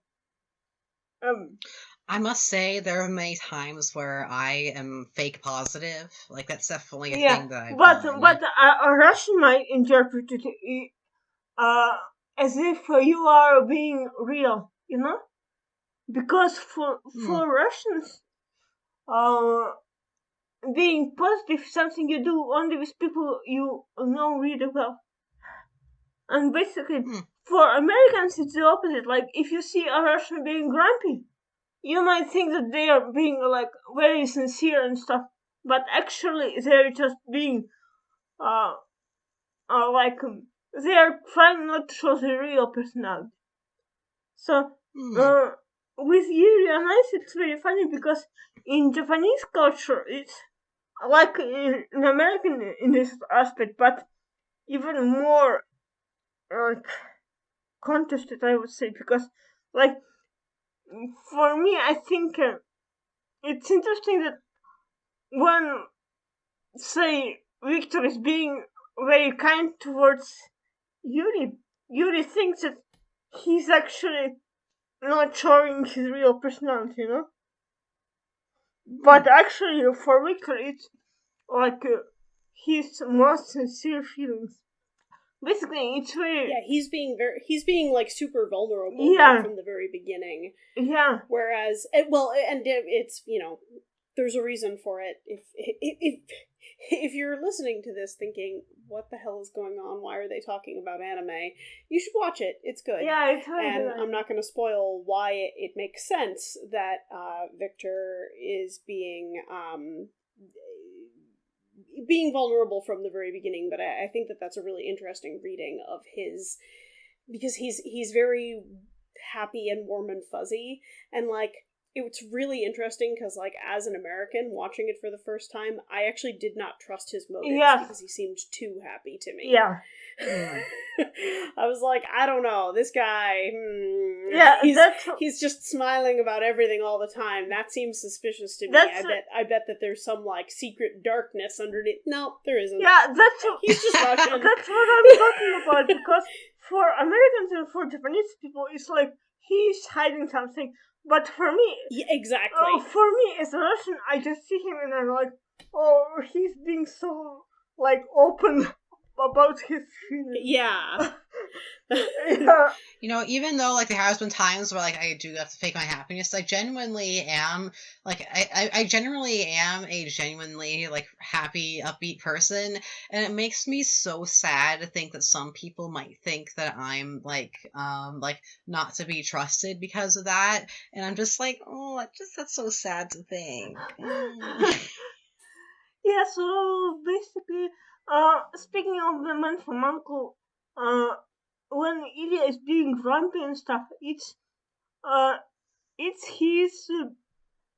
I must say, there are many times where I am fake positive. Like, that's definitely a thing that I've done. But a Russian might interpret it as if you are being real, you know? Because for Russians, being positive is something you do only with people you know really well. And basically, for Americans, it's the opposite. Like, if you see a Russian being grumpy, you might think that they are being, like, very sincere and stuff, but actually they're just being like, they are trying not to show their real personality. So with Yuri on Ice, it's very funny, because in Japanese culture it's like in American in this aspect, but even more like contested, I would say, because, like, for me, I think it's interesting that when, say, Victor is being very kind towards Yuri thinks that he's actually not showing his real personality, you know? But actually, for Victor, it's like his most sincere feelings. Basically, it's very... Yeah, he's being like super vulnerable right from the very beginning. Yeah. Whereas, it's, you know, there's a reason for it. If you're listening to this thinking, what the hell is going on? Why are they talking about anime? You should watch it. It's good. Yeah, it's really and good. I'm not going to spoil why it makes sense that Victor is being vulnerable from the very beginning, but I think that that's a really interesting reading of his, because he's very happy and warm and fuzzy, and, like, it's really interesting because, like, as an American watching it for the first time, I actually did not trust his motives because he seemed too happy to me. Yeah. I was like, I don't know, this guy, he's just smiling about everything all the time. That seems suspicious to me. I bet that there's some, like, secret darkness underneath. No, there isn't. Yeah, he's just Russian. That's what I'm talking about, because for Americans and for Japanese people, it's like, he's hiding something. But for me... Yeah, exactly. For me, as a Russian, I just see him and I'm like, oh, he's being so, like, open about his feelings. Yeah. Yeah. You know, even though, like, there has been times where, like, I do have to fake my happiness, I genuinely am, like, I generally am a genuinely, like, happy, upbeat person, and it makes me so sad to think that some people might think that I'm, like, not to be trusted because of that, and I'm just like, oh, that's so sad to think. Yeah, so, basically, speaking of the man from U.N.C.L.E, when Ilya is being grumpy and stuff, it's his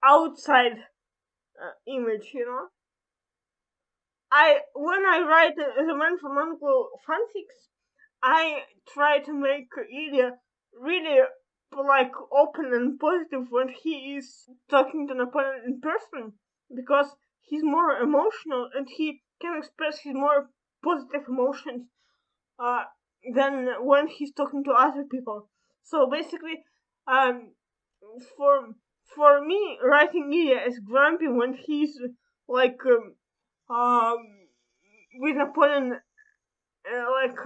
outside image, you know. When I write the man from U.N.C.L.E fanfics, I try to make Ilya really, like, open and positive when he is talking to an opponent in person, because he's more emotional and he can express his more positive emotions than when he's talking to other people. So basically, for me, writing Ilya as grumpy when he's like with an opponent, like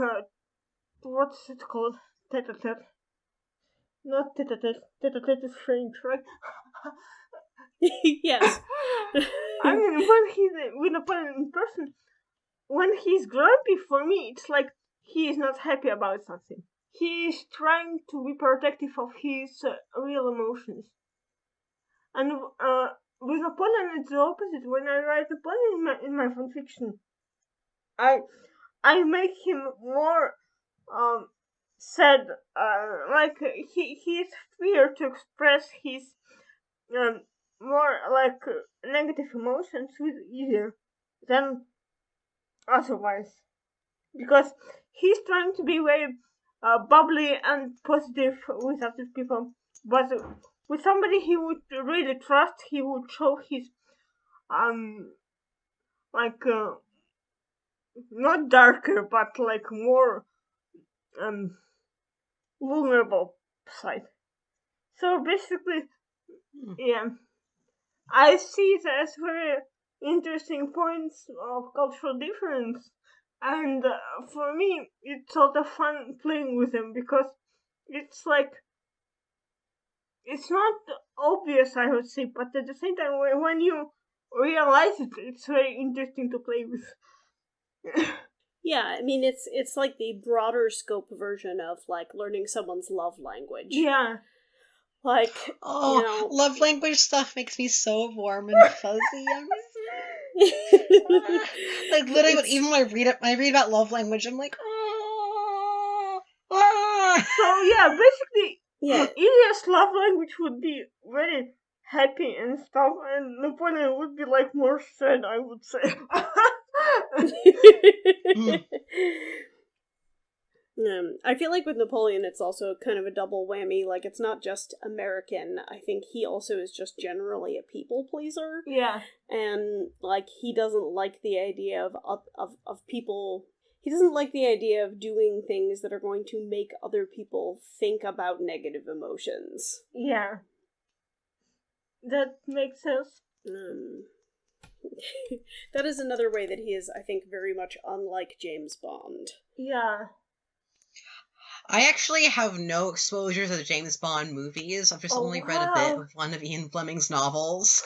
what's it called? Tete-a-tete. Not tete-a-tete. Tete-a-tete is French, right? Yes. I mean, when he's with an opponent in person, when he's grumpy, for me, it's like he is not happy about something. He is trying to be protective of his real emotions. And with opponent, it's the opposite. When I write opponent in my fanfiction, I make him more sad. Like he is fear to express his more like negative emotions with easier than otherwise, because he's trying to be very bubbly and positive with other people, but with somebody he would really trust, he would show his like not darker but like more vulnerable side. So basically, yeah, I see it as very interesting points of cultural difference, and for me it's sort of fun playing with them, because it's like, it's not obvious, I would say, but at the same time, when you realize it, it's very interesting to play with. Yeah, I mean, it's like the broader scope version of, like, learning someone's love language. Yeah. Like, oh, you know, love language stuff makes me so warm and fuzzy. Like, literally, even when I read about love language, I'm like, oh. So yeah, basically, yeah, Ilya's love language would be very happy and stuff, and Napoleon would be like more sad, I would say. I feel like with Napoleon, it's also kind of a double whammy. Like, it's not just American. I think he also is just generally a people pleaser. Yeah. And, like, he doesn't like the idea of people. He doesn't like the idea of doing things that are going to make other people think about negative emotions. Yeah. That makes sense. That is another way that he is, I think, very much unlike James Bond. Yeah. I actually have no exposure to the James Bond movies. I've just only read a bit of one of Ian Fleming's novels.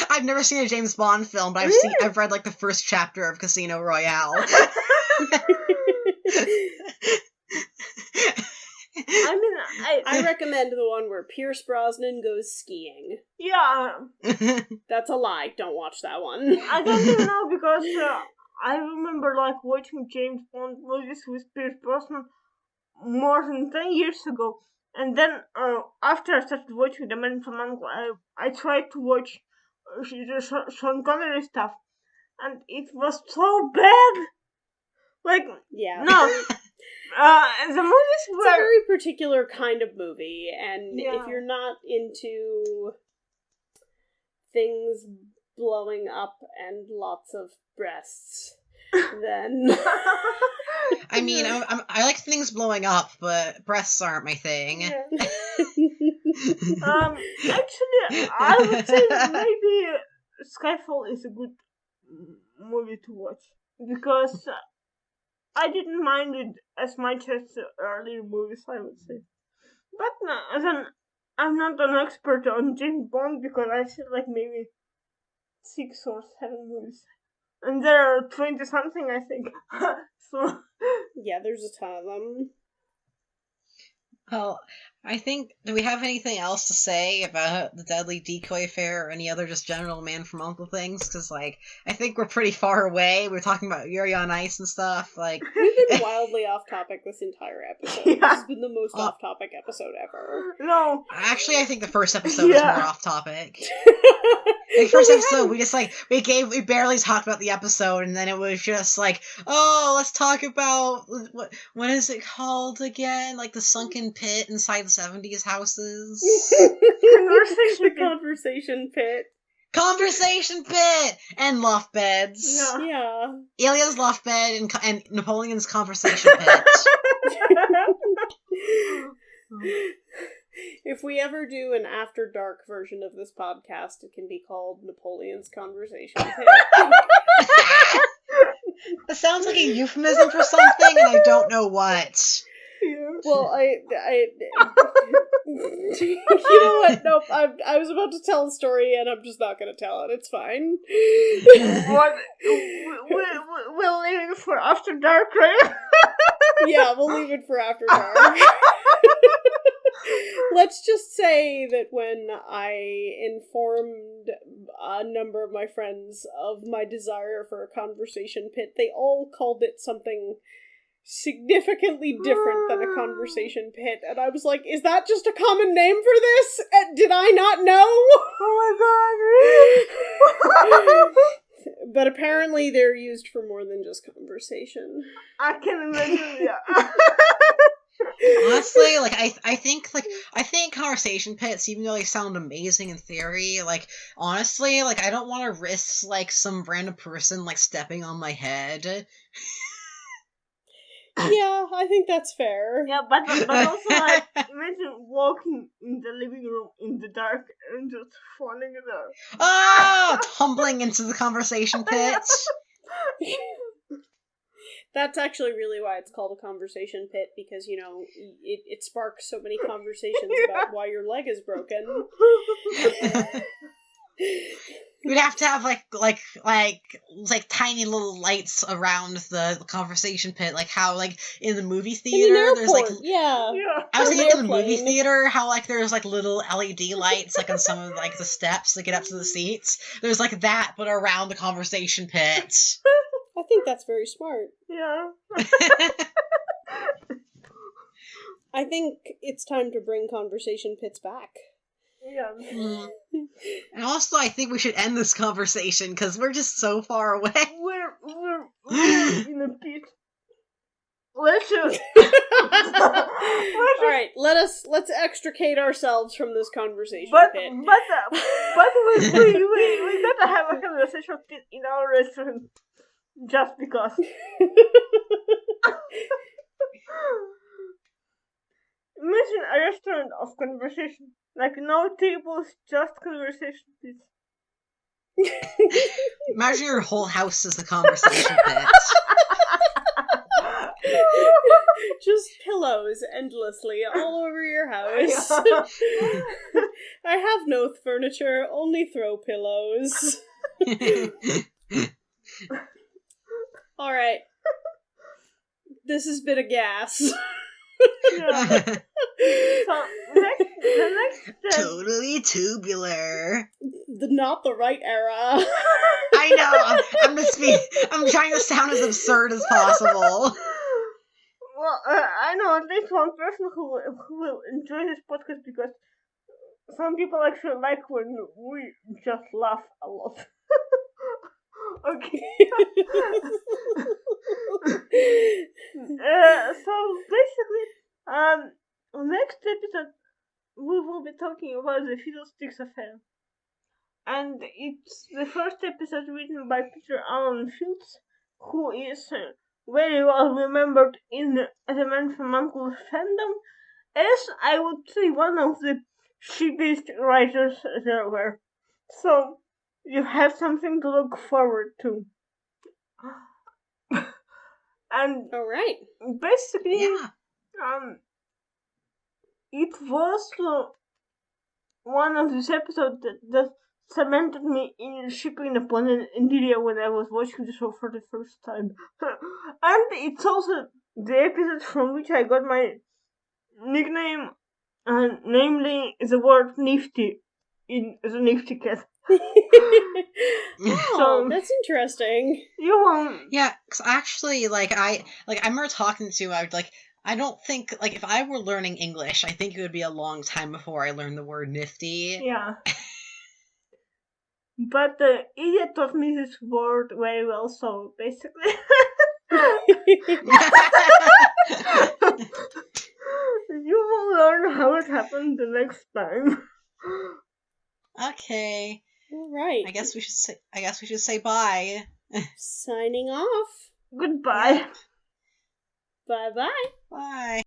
I've never seen a James Bond film, but I've read like the first chapter of Casino Royale. I mean, I recommend the one where Pierce Brosnan goes skiing. Yeah. That's a lie. Don't watch that one. I don't even know, because I remember like watching James Bond movies with Pierce Brosnan more than 10 years ago, And then after I started watching The Man from U.N.C.L.E, I tried to watch Sean Connery stuff, and it was so bad. Like, Yeah. no, the movies It's a were very particular kind of movie, and Yeah. if you're not into things blowing up and lots of breasts, then I mean, I like things blowing up, but breasts aren't my thing. Yeah. Actually, I would say that maybe Skyfall is a good movie to watch because I didn't mind it as much as the earlier movies, I would say. But then I'm not an expert on James Bond because I see like maybe 6 or 7 movies, and there are 20 something, I think. So yeah, there's a ton of them. Well, I think, do we have anything else to say about the Deadly Decoy Affair or any other just general Man from U.N.C.L.E things? Because, like, I think we're pretty far away. We're talking about Yuri on Ice and stuff. Like, We've been wildly off topic this entire episode. Yeah. This has been the most off topic episode ever. no, actually, I think the first episode was Yeah. more off topic. The first episode, we barely talked about the episode, and then it was just like, oh, let's talk about, what is it called again? Like the sunken pit inside the 70s houses? The conversation pit. Conversation pit! And loft beds. Yeah. Yeah. Ilya's loft bed and Napoleon's conversation pit. If we ever do an after dark version of this podcast, it can be called Napoleon's Conversation Pit. That sounds like a euphemism for something, and I don't know what. Well, you know what? Nope. I was about to tell a story, and I'm just not going to tell it. It's fine. What? We'll leave it for after dark, right? Yeah, we'll leave it for after dark. Let's just say that when I informed a number of my friends of my desire for a conversation pit, they all called it something significantly different than a conversation pit, and I was like, is that just a common name for this? Did I not know? Oh my god! But apparently they're used for more than just conversation. I can imagine, yeah. Honestly, like, I think conversation pits, even though they sound amazing in theory, like, honestly, like, I don't want to risk, like, some random person, like, stepping on my head. Yeah, I think that's fair. Yeah, but also, like, imagine walking in the living room in the dark and just falling in there. Ah! Tumbling into the conversation pit. That's actually really why it's called a conversation pit, because, you know, it sparks so many conversations about why your leg is broken. We'd have to have like tiny little lights around the conversation pit, like how like in the movie theater there's like yeah. I was Or an thinking in the movie airplane. theater how like there's like little LED lights like on some of like the steps to get up to the seats. There's like that, but around the conversation pit. I think that's very smart. Yeah. I think it's time to bring conversation pits back. Yeah. And also, I think we should end this conversation because we're just so far away. We're in a pit. Let's Alright, let's extricate ourselves from this conversation but pit. we gotta have a conversation pit in our restaurant just because. Imagine a restaurant of conversation. Like, no tables, just conversation pits. Imagine your whole house is a conversation pit. Just pillows endlessly all over your house. I have no furniture, only throw pillows. Alright. This has been a gas. Yeah. So, the next Totally tubular. Not the right era. I know. I'm trying to sound as absurd as possible. Well, I know at least one person who will enjoy this podcast because some people actually like when we just laugh a lot. Okay. So basically, next episode we will be talking about the Fiddlesticks Affair, and it's the first episode written by Peter Allen Fields, who is very well remembered in the Man from U.N.C.L.E. fandom, as I would say one of the cheapest writers there were. So you have something to look forward to. And All right. basically, Yeah. it was one of these episodes that cemented me in shipping upon an India when I was watching the show for the first time. And it's also the episode from which I got my nickname, namely the word nifty in the Nifty Cat. Oh, that's interesting. You won't. Yeah, because actually, I remember talking to, I don't think, if I were learning English, I think it would be a long time before I learned the word nifty. Yeah. But the idiot taught me this word very well, so basically. You will learn how it happened the next time. Okay. All right. I guess we should say bye. Signing off. Goodbye. Bye-bye. Bye.